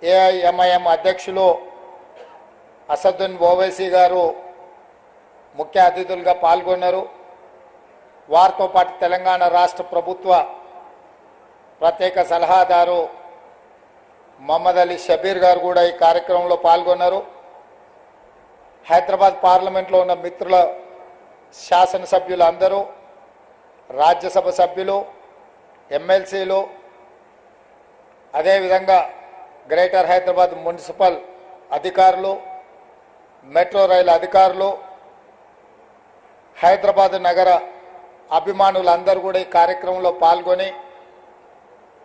[SPEAKER 5] AIMIM అధ్యక్షులు అసదుద్దీన్ ఓవైసీ గారు ముఖ్య అతిథులుగా పాల్గొన్నారు. వారితో పాటు తెలంగాణ రాష్ట్ర ప్రభుత్వ ప్రత్యేక సలహాదారు మహమ్మద్ అలీ షబీర్ గారు కూడా ఈ కార్యక్రమంలో పాల్గొన్నారు. హైదరాబాద్ పార్లమెంట్లో ఉన్న మిత్రుల శాసనసభ్యులు అందరూ, రాజ్యసభ సభ్యులు, ఎమ్మెల్సీలు, అదేవిధంగా గ్రేటర్ హైదరాబాద్ మున్సిపల్ అధికారులు, మెట్రో రైలు అధికారులు, హైదరాబాద్ నగర అభిమానులందరూ కూడా ఈ కార్యక్రమంలో పాల్గొని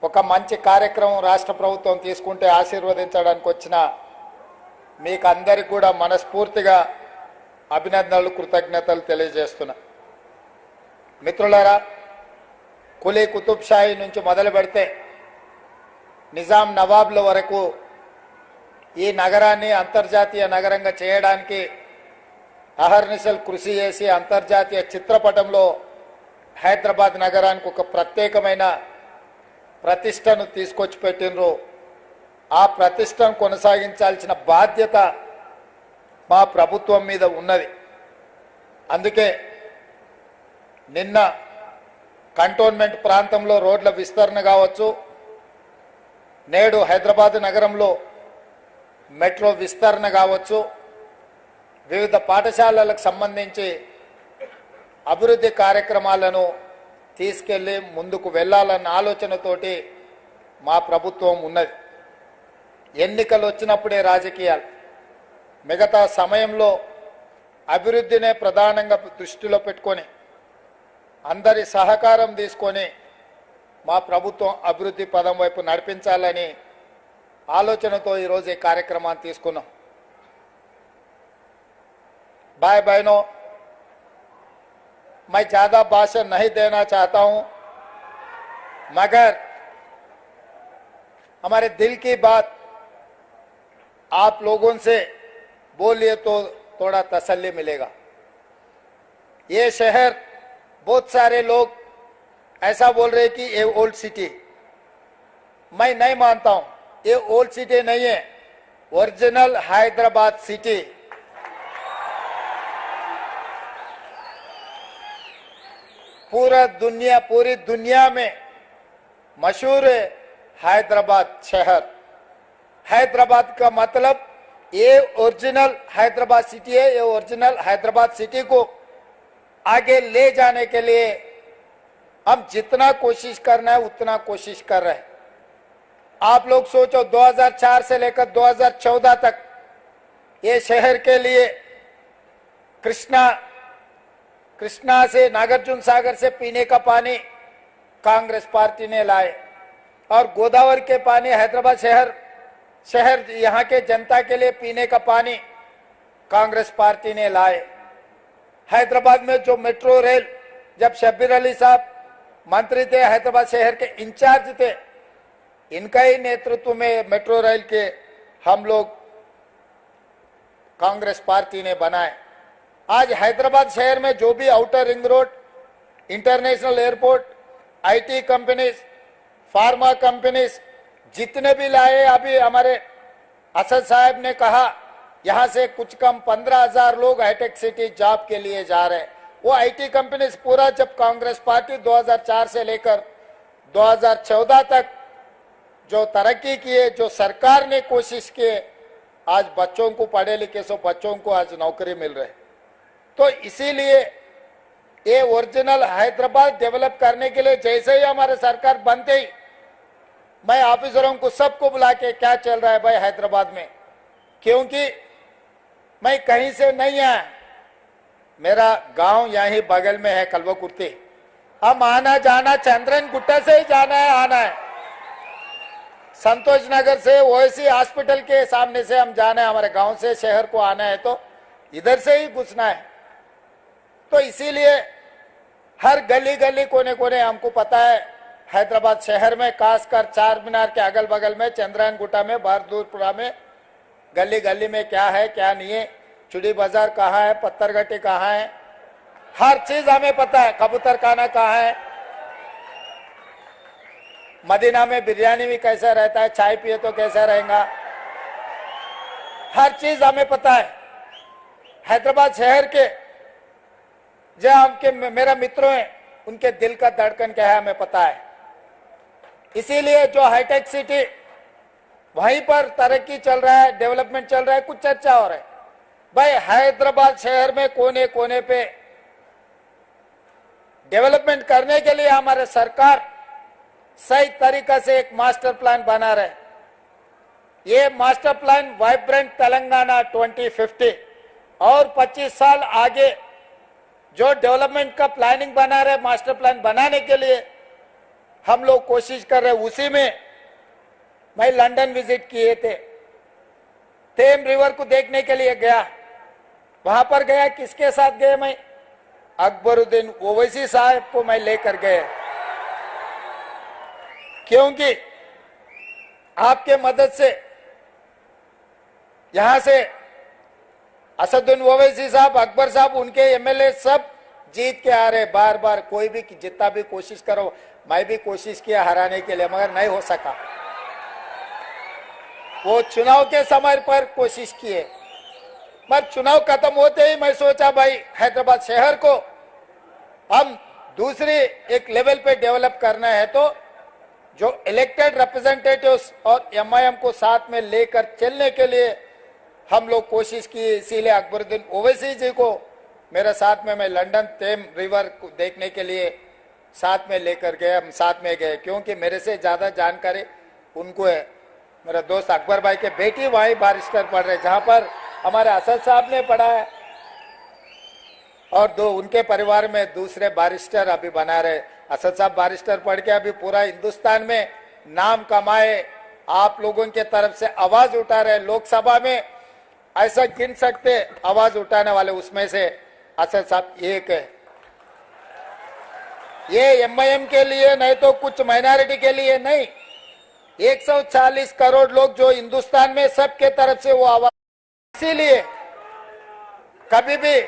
[SPEAKER 5] ఒక మంచి కార్యక్రమం రాష్ట్ర ప్రభుత్వం తీసుకుంటే ఆశీర్వదించడానికి వచ్చిన మీకు అందరికీ కూడా మనస్ఫూర్తిగా అభినందనలు, కృతజ్ఞతలు తెలియజేస్తున్నా. మిత్రులారా, కులీ కుతుబ్ షాహీ నుంచి మొదలు పెడితే నిజాం నవాబ్ల వరకు ఈ నగరాన్ని అంతర్జాతీయ నగరంగా చేయడానికి అహర్నిశలు కృషి చేసి అంతర్జాతీయ చిత్రపటంలో హైదరాబాద్ నగరానికి ఒక ప్రత్యేకమైన ప్రతిష్టను తీసుకొచ్చి పెట్టినరు. ఆ ప్రతిష్టను కొనసాగించాల్సిన బాధ్యత మా ప్రభుత్వం మీద ఉన్నది. అందుకే నిన్న కంటోన్మెంట్ ప్రాంతంలో రోడ్ల విస్తరణ కావచ్చు, నేడు హైదరాబాద్ నగరంలో మెట్రో విస్తరణ కావచ్చు, వివిధ పాఠశాలలకు సంబంధించి అభివృద్ధి కార్యక్రమాలను తీసుకెళ్లి ముందుకు వెళ్ళాలన్న ఆలోచనతోటి మా ప్రభుత్వం ఉన్నది. ఎన్నికలు వచ్చినప్పుడే రాజకీయాలు, మిగతా సమయంలో అభివృద్ధినే ప్రధానంగా దృష్టిలో పెట్టుకొని అందరి సహకారం తీసుకొని మా ప్రభుత్వం అభివృద్ధి పదం వైపు నడిపించాలని ఆలోచనతో ఈరోజు ఈ కార్యక్రమాన్ని తీసుకున్నాం. भाई बहनों, मैं ज्यादा भाषण नहीं देना चाहता हूं, मगर हमारे दिल की बात आप लोगों से बोलिए तो थोड़ा तसल्ली मिलेगा. ये शहर, बहुत सारे लोग ऐसा बोल रहे कि ये ओल्ड सिटी, मैं नहीं मानता हूं. ये ओल्ड सिटी नहीं है, ओरिजिनल हैदराबाद सिटी. पूरी दुनिया में मशहूर है हैदराबाद शहर. हैदराबाद का मतलब ये ओरिजिनल हैदराबाद सिटी है. ये ओरिजिनल हैदराबाद सिटी को आगे ले जाने के लिए हम जितना कोशिश करना है उतना कोशिश कर रहे हैं. आप लोग सोचो, 2004 से लेकर 2014 तक ये शहर के लिए कृष्णा से, नागार्जुन सागर से पीने का पानी कांग्रेस पार्टी ने लाए, और गोदावरी के पानी हैदराबाद शहर यहाँ के जनता के लिए पीने का पानी कांग्रेस पार्टी ने लाए. हैदराबाद में जो मेट्रो रेल, जब शब्बीर अली साहब मंत्री थे, हैदराबाद शहर के इंचार्ज थे, इनका ही नेतृत्व में मेट्रो रेल के हम लोग कांग्रेस पार्टी ने बनाए. आज हैदराबाद शहर में जो भी outer ring road, international airport, IT companies, pharma companies जितने भी लाए, अभी हमारे असद साहब ने कहा यहां से कुछ कम 15,000 लोग हाईटेक सिटी जॉब के लिए जा रहे हैं. वो आईटी कंपनीज पूरा, जब कांग्रेस पार्टी 2004 से लेकर 2014 तक जो तरक्की किए, जो सरकार ने कोशिश किए, आज बच्चों को, पढ़े लिखे सो बच्चों को आज नौकरी मिल रही. तो इसीलिए ये ओरिजिनल हैदराबाद डेवलप करने के लिए जैसे ही हमारे सरकार बनते ही मैं ऑफिसरों को सबको बुला के क्या चल रहा है भाई हैदराबाद में, क्योंकि मैं कहीं से नहीं आया, मेरा गांव यहीं बगल में है कलवकुर्ती. हम आना जाना चंद्रन गुट्टा से ही जाना है, आना है. संतोष नगर से ओएसी हॉस्पिटल के सामने से हम जाना है, हमारे गांव से शहर को आना है तो इधर से ही घुसना है. तो इसीलिए हर गली गली कोने कोने हमको पता है हैदराबाद शहर में, खासकर चार मीनार के अगल बगल में, चंद्रायन गुट्टा में, बहादुरपुरा में, गली गली में क्या है क्या नहीं है, चुड़ी बाजार कहाँ है, पत्थरगट्टी कहाँ है, हर चीज हमें पता है. कबूतर खाना कहाँ है, मदीना में बिरयानी भी कैसा रहता है, चाय पिए तो कैसा रहेगा, हर चीज हमें पता है. हैदराबाद शहर के जो आपके मेरा मित्रों हैं, उनके दिल का धड़कन क्या है हमें पता है. इसीलिए जो हाईटेक सिटी, वहीं पर तरक्की चल रहा है, डेवलपमेंट चल रहा है, कुछ चर्चा हो रहा है. भाई हैदराबाद शहर में कोने कोने पे डेवलपमेंट करने के लिए हमारे सरकार सही तरीका से एक मास्टर प्लान बना रहे. ये मास्टर प्लान वाइब्रेंट तेलंगाना 2050 और 25 साल आगे जो डेवलपमेंट का प्लानिंग बना रहे, मास्टर प्लान बनाने के लिए हम लोग कोशिश कर रहे. उसी में मैं लंदन विजिट किए थे, थेम रिवर को देखने के लिए गया. वहां पर गया, किसके साथ गए मैं, अकबरुद्दीन ओवैसी साहब को मैं लेकर गए, क्योंकि आपके मदद से यहां से असदुद्दीन ओवैसी साहब, अकबर साहब, उनके एमएलए सब जीत के आ रहे. बार बार कोई भी जितना भी कोशिश करो, मैं भी कोशिश किया हराने के लिए, मगर नहीं हो सका. वो चुनाव के समय पर कोशिश किए, पर चुनाव खत्म होते ही मैं सोचा भाई हैदराबाद शहर को हम दूसरी एक लेवल पे डेवलप करना है, तो जो इलेक्टेड रिप्रेजेंटेटिव्स और एमआईएम को साथ में लेकर चलने के लिए हम लोग कोशिश की. इसीलिए अकबरुद्दीन ओवैसी जी को मेरे साथ में मैं लंदन थेम रिवर को देखने के लिए साथ में लेकर गए, हम साथ में गए, क्योंकि मेरे से ज्यादा जानकारी उनको है। मेरा दोस्त अकबर भाई के बेटी वहीं बारिस्टर पढ़ रहे, जहां पर हमारे असद साहब ने पढ़ा है, और दो उनके परिवार में दूसरे बारिस्टर अभी बना रहे। असद साहब बारिस्टर पढ़ के अभी पूरा हिंदुस्तान में नाम कमाए, आप लोगों के तरफ से आवाज उठा रहे। लोकसभा में ऐसा गिन सकते आवाज उठाने वाले, उसमें से असद साहब एक है। ये एमआईएम के लिए नहीं तो कुछ माइनॉरिटी के लिए नहीं, 140 करोड़ लोग जो हिंदुस्तान में, सबके तरफ से वो आवाज। इसीलिए कभी भी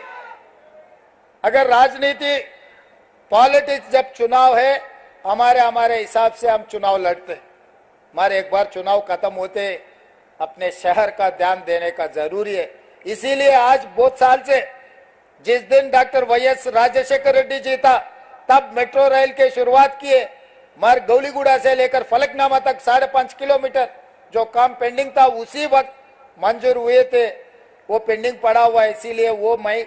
[SPEAKER 5] अगर राजनीति पॉलिटिक्स, जब चुनाव है, हमारे हिसाब से हम चुनाव लड़ते, हमारे एक बार चुनाव खत्म होते अपने शहर का ध्यान देने का जरूरी है। इसीलिए आज बहुत साल से, जिस दिन डॉक्टर वाईएस राजशेखर रेड्डी जी था, तब मेट्रो रेल की शुरुआत किए। मार गौलीगुड़ा से लेकर फलकनामा तक 5.5 किलोमीटर जो काम पेंडिंग था, उसी वक्त मंजूर हुए थे। वो पेंडिंग पड़ा हुआ है, इसीलिए वो मैं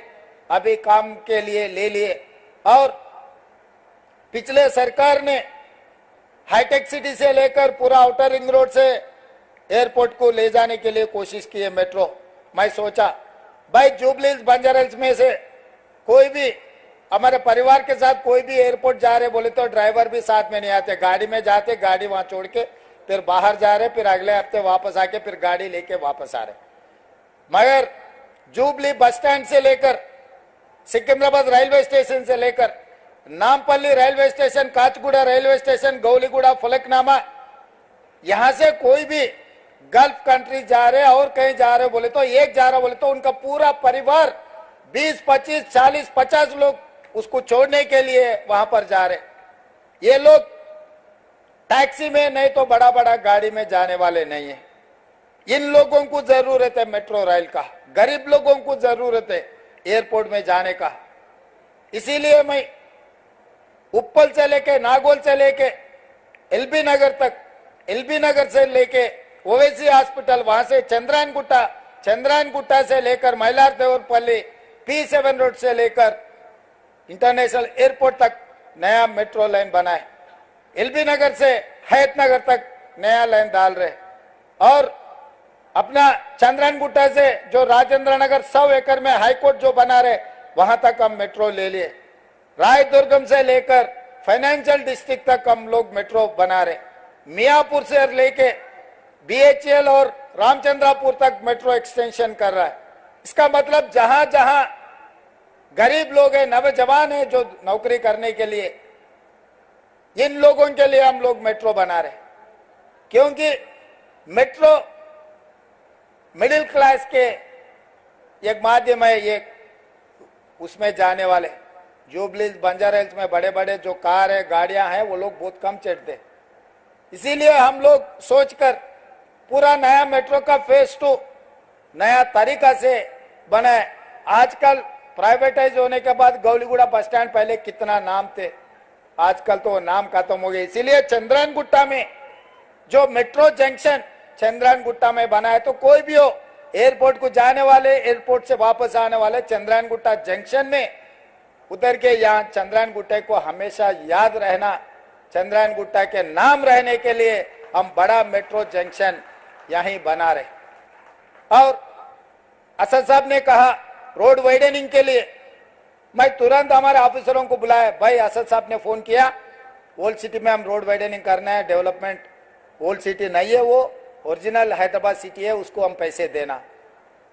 [SPEAKER 5] अभी काम के लिए ले लिए। और पिछले सरकार ने हाईटेक सिटी से लेकर पूरा आउटर रिंग रोड से एयरपोर्ट को ले जाने के लिए कोशिश की है मेट्रो। मैं सोचा भाई जुबली बंजारा हिल्स में से कोई भी हमारे परिवार के साथ कोई भी एयरपोर्ट जा रहे बोले तो ड्राइवर भी साथ में नहीं आते, गाड़ी में जाते, गाड़ी वहां छोड़ के फिर बाहर जा रहे, फिर अगले हफ्ते वापस आके फिर गाड़ी लेके वापस आ रहे। मगर जुबली बस स्टैंड से लेकर सिकंदराबाद रेलवे स्टेशन से लेकर Nampally railway station, Kacheguda railway station, Gowliguda, Falaknuma, यहां से कोई भी गल्फ कंट्री जा रहे और कहीं जा रहे बोले तो, एक जा रहा बोले तो उनका पूरा परिवार 20, 25, 40, 50 लोग उसको छोड़ने के लिए वहां पर जा रहे। ये लोग टैक्सी में नहीं तो बड़ा बड़ा गाड़ी में जाने वाले नहीं है। इन लोगों को जरूरत है मेट्रो रेल का, गरीब लोगों को जरूरत है एयरपोर्ट में जाने का। इसीलिए मैं उप्पल से लेके, नागौल से लेके एलबी नगर तक, एलबी नगर से लेके ओवैसी हॉस्पिटल, वहां से चंद्रायन गुट्टा से लेकर मइलार देवरपल्ली, P7 रोड से लेकर इंटरनेशनल एयरपोर्ट तक नया मेट्रो लाइन बना है। एलबी नगर से हयात नगर तक नया लाइन डाल रहे, और अपना चंद्रायन गुट्टा से जो राजेंद्र नगर 100 एकड़ में हाईकोर्ट जो बना रहे, वहां तक हम मेट्रो ले लिए। रायदुर्गम से लेकर फाइनेंशियल डिस्ट्रिक्ट तक हम लोग मेट्रो बना रहे। मियापुर से लेके BHEL और रामचंद्रापुर तक मेट्रो एक्सटेंशन कर रहा है। इसका मतलब जहां जहां गरीब लोग हैं, नौजवान हैं जो नौकरी करने के लिए, इन लोगों के लिए हम लोग मेट्रो बना रहे, क्योंकि मेट्रो मिडिल क्लास के एक माध्यम है। ये उसमें जाने वाले जुबली बंजारा हिल्स में बड़े बड़े जो कार है, गाड़ियां हैं, वो लोग बहुत कम चढ़ते। इसीलिए हम लोग सोचकर पूरा नया मेट्रो का फेज 2 नया तरीका से बना है। आजकल प्राइवेटाइज होने के बाद गौलीगुड़ा बस स्टैंड पहले कितना नाम थे, आजकल तो नाम खत्म हो गए। इसीलिए चंद्रायन गुट्टा में जो मेट्रो जंक्शन चंद्रायन गुट्टा में बना है, तो कोई भी हो एयरपोर्ट को जाने वाले, एयरपोर्ट से वापस आने वाले चंद्रायन गुट्टा जंक्शन में उतर के यहाँ चंद्रायन गुट्टे को हमेशा याद रहना, चंद्रायन गुट्टा के नाम रहने के लिए हम बड़ा मेट्रो जंक्शन यहीं बना रहे। और असद साहब ने कहा रोड वाइडनिंग के लिए, मैं तुरंत हमारे ऑफिसरों को बुलाया। भाई असद साहब ने फोन किया, ओल्ड सिटी में हम रोड वाइडनिंग करना है, डेवलपमेंट ओल्ड सिटी नहीं है, वो ओरिजिनल हैदराबाद सिटी है, उसको हम पैसे देना।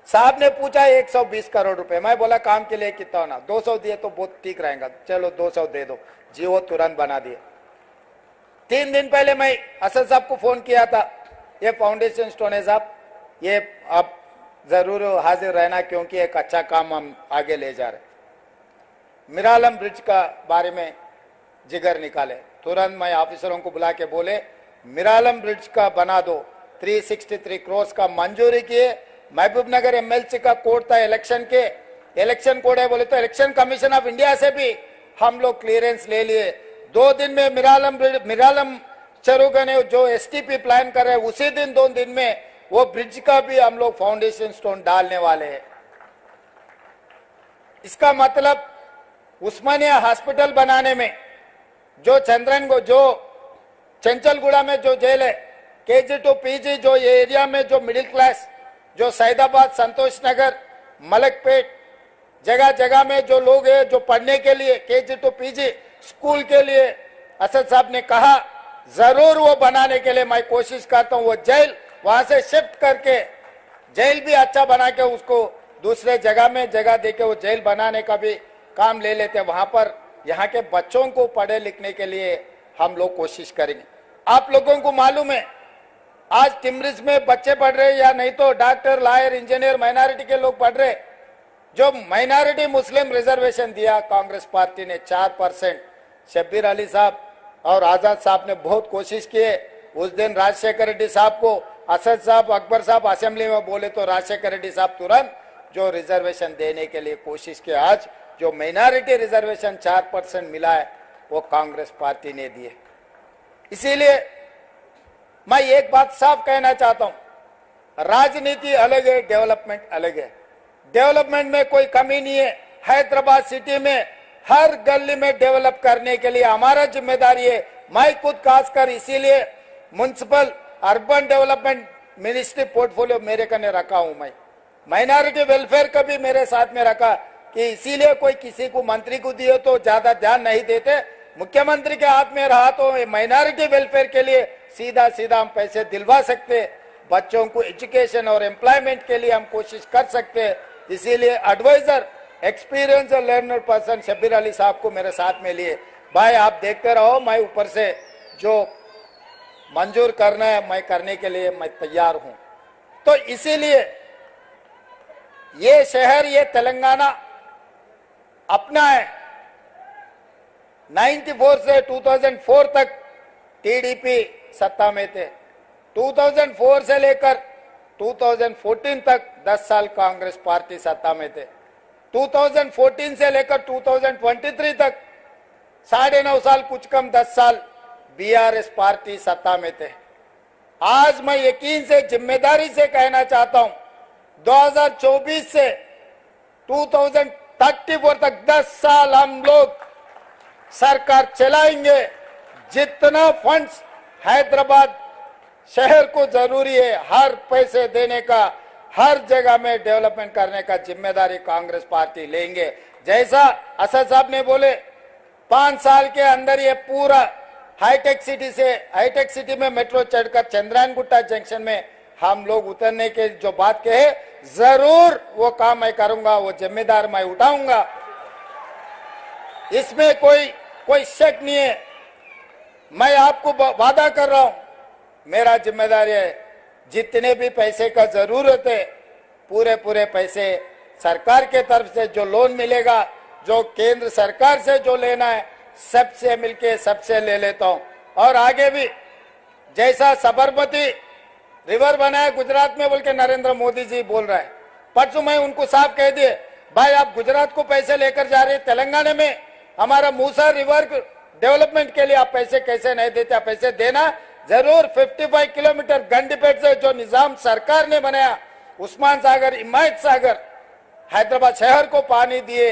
[SPEAKER 5] साहब ने पूछा 120 करोड़ रुपए। मैं बोला काम के लिए कितना होना, 200 दिए तो बहुत ठीक रहेगा, चलो 200 दे दो जी, वो तुरंत बना दिए। 3 दिन पहले मैं असद साहब को फोन किया था, ये फाउंडेशन स्टोन है साहब, ये आप जरूर हाजिर रहना क्योंकि एक अच्छा काम हम आगे ले जा रहे। मिरालम ब्रिज का बारे में जिगर निकाले, तुरंत मैं ऑफिसरों को बुला के बोले मिरालम ब्रिज का बना दो। 363 करोड़ का मंजूरी किए। महबूब नगर MLC का कोड था इलेक्शन के, इलेक्शन कोड है बोले तो इलेक्शन कमीशन ऑफ इंडिया से भी हम लोग क्लियरेंस ले लिए। 2 दिन में मिरालम चरुगा ने जो STP प्लान कर रहे, उसी दिन 2 दिन में वो ब्रिज का भी हम लोग फाउंडेशन स्टोन डालने वाले हैं। इसका मतलब उस्मानिया हॉस्पिटल बनाने में जो जो चंचलगुड़ा में जो जेल है, केजी टू पीजी जो ये एरिया में जो मिडिल क्लास, जो सैदाबाद, संतोष नगर, मलकपेट, जगह जगह में जो लोग हैं जो पढ़ने के लिए केजी टू पीजी स्कूल के लिए असद साहब ने कहा जरूर वो बनाने के लिए मैं कोशिश करता हूं। वो जेल वहां से शिफ्ट करके जेल भी अच्छा बना के उसको दूसरे जगह में जगह देके वो जेल बनाने का भी काम ले लेते। वहां पर यहाँ के बच्चों को पढ़े लिखने के लिए हम लोग कोशिश करेंगे। आप लोगों को मालूम है आज टिमरिस में बच्चे पढ़ रहे या नहीं तो डॉक्टर, लॉयर, इंजीनियर माइनॉरिटी के लोग पढ़ रहे। जो माइनॉरिटी मुस्लिम रिजर्वेशन दिया कांग्रेस पार्टी ने 4%, शब्बीर अली साहब और आजाद साहब ने बहुत कोशिश किए। उस दिन राजशेखर रेड्डी साहब को असद साहब, अकबर साहब असेंबली में बोले तो राजशेखर रेड्डी साहब तुरंत जो रिजर्वेशन देने के लिए कोशिश किया। आज जो माइनॉरिटी रिजर्वेशन 4% मिला है वो कांग्रेस पार्टी ने दिए। इसीलिए मैं एक बात साफ कहना चाहता हूं, राजनीति अलग है, डेवलपमेंट अलग है। डेवलपमेंट में कोई कमी नहीं है। हैदराबाद सिटी में हर गली में डेवलप करने के लिए हमारा जिम्मेदारी है। मैं खुद खासकर इसीलिए municipal urban development ministry portfolio मेरे कने रखा हूं। मैं माइनॉरिटी वेलफेयर का भी मेरे साथ में रखा कि इसीलिए कोई किसी को मंत्री को दिए तो ज्यादा ध्यान नहीं देते। मुख्यमंत्री के हाथ में रहा तो माइनॉरिटी वेलफेयर के लिए सीधा सीधा हम पैसे दिलवा सकते, बच्चों को एजुकेशन और एम्प्लॉयमेंट के लिए हम कोशिश कर सकते। इसीलिए एडवाइजर, एक्सपीरियंस और लर्नर पर्सन शब्बीर अली साहब को मेरे साथ में लिए। भाई आप देखते रहो, मैं ऊपर से जो मंजूर करना है मैं करने के लिए मैं तैयार हूं। तो इसीलिए ये शहर, ये तेलंगाना अपना है। 94 से 2004 तक टीडीपी सत्ता में थे। 2004 से लेकर 2014 तक 10 साल कांग्रेस पार्टी सत्ता में थे। 2014 से लेकर 2023 तक 9.5 साल, कुछ कम 10 साल बीआरएस पार्टी सत्ता में थे। आज मैं यकीन से, जिम्मेदारी से कहना चाहता हूं, 2024 से 2034 तक 10 साल हम लोग सरकार चलाएंगे। जितना फंड्स हैदराबाद शहर को जरूरी है, हर पैसे देने का, हर जगह में डेवलपमेंट करने का जिम्मेदारी कांग्रेस पार्टी लेंगे। जैसा असद साहब ने बोले 5 साल के अंदर ये पूरा हाईटेक सिटी में मेट्रो चढ़कर चंद्रायन गुट्टा जंक्शन में हम लोग उतरने के जो बात कहे, जरूर वो काम मैं करूंगा, वो जिम्मेदार मैं उठाऊंगा। इसमें कोई शक नहीं है। मैं आपको वादा कर रहा हूं, मेरा जिम्मेदारी है जितने भी पैसे का जरूरत है पूरे पैसे सरकार के तरफ से जो लोन मिलेगा, जो केंद्र सरकार से जो लेना है, सबसे मिलके सबसे ले लेता हूं। और आगे भी जैसा साबरमती रिवर बनाया गुजरात में बोल के नरेंद्र मोदी जी बोल रहा है, परसों मैं उनको साफ कह दिए, भाई आप गुजरात को पैसे लेकर जा रहे, तेलंगाना में हमारा मूसा रिवर डेवलपमेंट के लिए आप पैसे कैसे नहीं देते? आप पैसे देना जरूर। 55 किलोमीटर गंडीपेट से जो निजाम सरकार ने बनाया, उस्मान सागर, हिमायत सागर, हैदराबाद शहर को पानी दिए।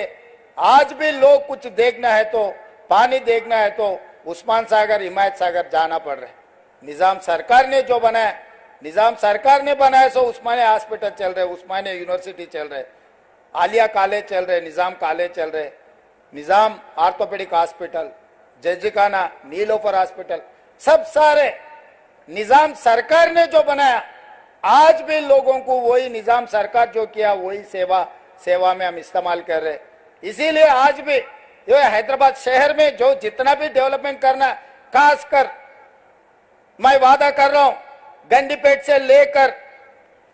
[SPEAKER 5] आज भी लोग कुछ देखना है तो, पानी देखना है तो उस्मान सागर, हिमायत सागर जाना पड़ रहा है। निजाम सरकार ने जो बनाया, निजाम सरकार ने बनाया, सो उस्मानिया हॉस्पिटल चल रहे, उस्मानिया यूनिवर्सिटी चल रहे, आलिया कॉलेज चल रहे, निजाम कॉलेज चल रहे, निजाम ऑर्थोपेडिक हॉस्पिटल, जजिकाना, नीलोफर हॉस्पिटल, सब सारे निजाम सरकार ने जो बनाया। आज भी लोगों को वही निजाम सरकार जो किया वही सेवा में हम इस्तेमाल कर रहे। इसीलिए आज भी ये हैदराबाद शहर में जो जितना भी डेवलपमेंट करना, खासकर मैं वादा कर रहा हूं, गंडीपेट से लेकर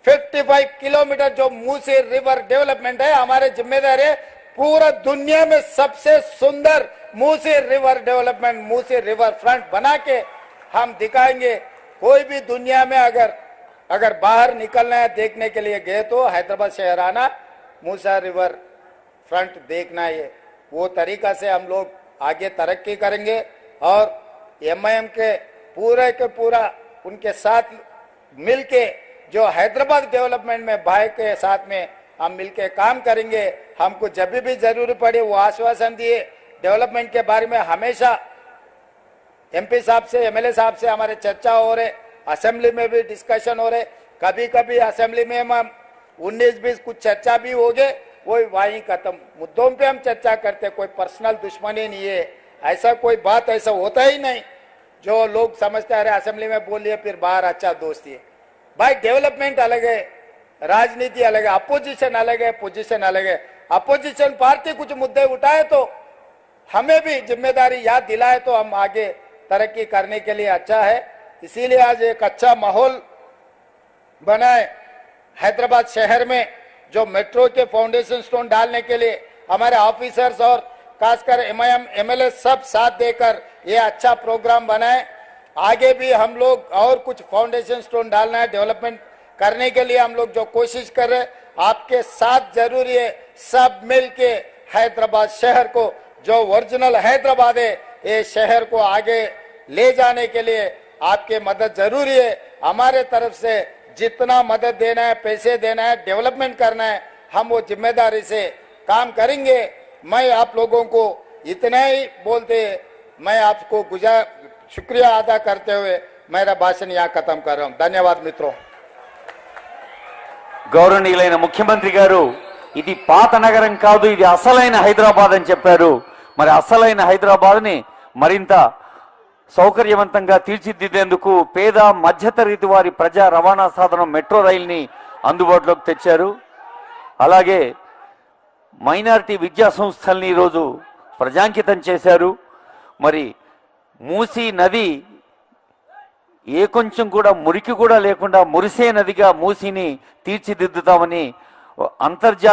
[SPEAKER 5] 55 किलोमीटर जो मूसी रिवर डेवलपमेंट है, हमारे जिम्मेदारी है। पूरा दुनिया में सबसे सुंदर Musi river development, Musi river front बना के हम दिखाएंगे। कोई भी दुनिया में अगर बाहर निकलना है, देखने के लिए गए तो हैदराबाद शहर आना, मूसा रिवर फ्रंट देखना है। वो तरीका से हम लोग आगे तरक्की करेंगे और एमआईएम के पूरा उनके साथ मिलके जो हैदराबाद डेवलपमेंट में भाई के साथ में हम मिलके काम करेंगे। हमको जब भी जरूरत पड़े वो आश्वासन दिए, डेवलपमेंट के बारे में हमेशा एमपी साहब से, एमएलए साहब से हमारे चर्चा हो रहे, असेंबली में भी डिस्कशन हो रहे, कभी कभी असेंबली में हम 19-20 कुछ चर्चा भी हो गए, वही वहीं खत्म। मुद्दों पे हम चर्चा करते, कोई पर्सनल दुश्मनी नहीं है, ऐसा कोई बात ऐसा होता ही नहीं जो लोग समझते हैं असेंबली में बोल लिए फिर बाहर अच्छा दोस्ती है। भाई डेवलपमेंट अलग है, राजनीति अलग है, अपोजिशन अलग है, पोजीशन अलग है। अपोजिशन पार्टी कुछ मुद्दे उठाए तो हमें भी जिम्मेदारी याद दिलाए तो हम आगे तरक्की करने के लिए अच्छा है। इसीलिए आज एक अच्छा माहौल बनाए हैदराबाद शहर में, जो मेट्रो के फाउंडेशन स्टोन डालने के लिए हमारे ऑफिसर्स और खासकर एमआईएम एमएलए सब साथ देकर ये अच्छा प्रोग्राम बनाए। आगे भी हम लोग और कुछ फाउंडेशन स्टोन डालना है, डेवलपमेंट करने के लिए हम लोग जो कोशिश कर रहे हैं, आपके साथ जरूरी है। सब मिलके हैदराबाद शहर को, जो ओरिजिनल हैदराबाद है, ये शहर को आगे ले जाने के लिए आपके मदद जरूरी है। हमारे तरफ से जितना मदद देना है, पैसे देना है, डेवलपमेंट करना है, हम वो जिम्मेदारी से काम करेंगे। मैं आप लोगों को इतना ही बोलते, मैं आपको शुक्रिया अदा करते हुए मेरा भाषण यहाँ खत्म कर रहा हूँ। धन्यवाद मित्रों।
[SPEAKER 1] గౌరవనీయులైన ముఖ్యమంత్రి గారు ఇది పాత నగరం కాదు, ఇది అసలైన హైదరాబాద్ అని చెప్పారు. మరి అసలైన హైదరాబాద్ని మరింత సౌకర్యవంతంగా తీర్చిదిద్దేందుకు పేద మధ్యతరగతి వారి ప్రజా రవాణా సాధనం మెట్రో రైల్ని అందుబాటులోకి తెచ్చారు. అలాగే మైనారిటీ విద్యా సంస్థల్ని ఈరోజు ప్రజాంకితం చేశారు. మరి మూసీ నది ఏ కొంచెం కూడా మురికి కూడా లేకుండా మురిసే నదిగా మూసీని తీర్చిదిద్దుతామని అంతర్జాతీయ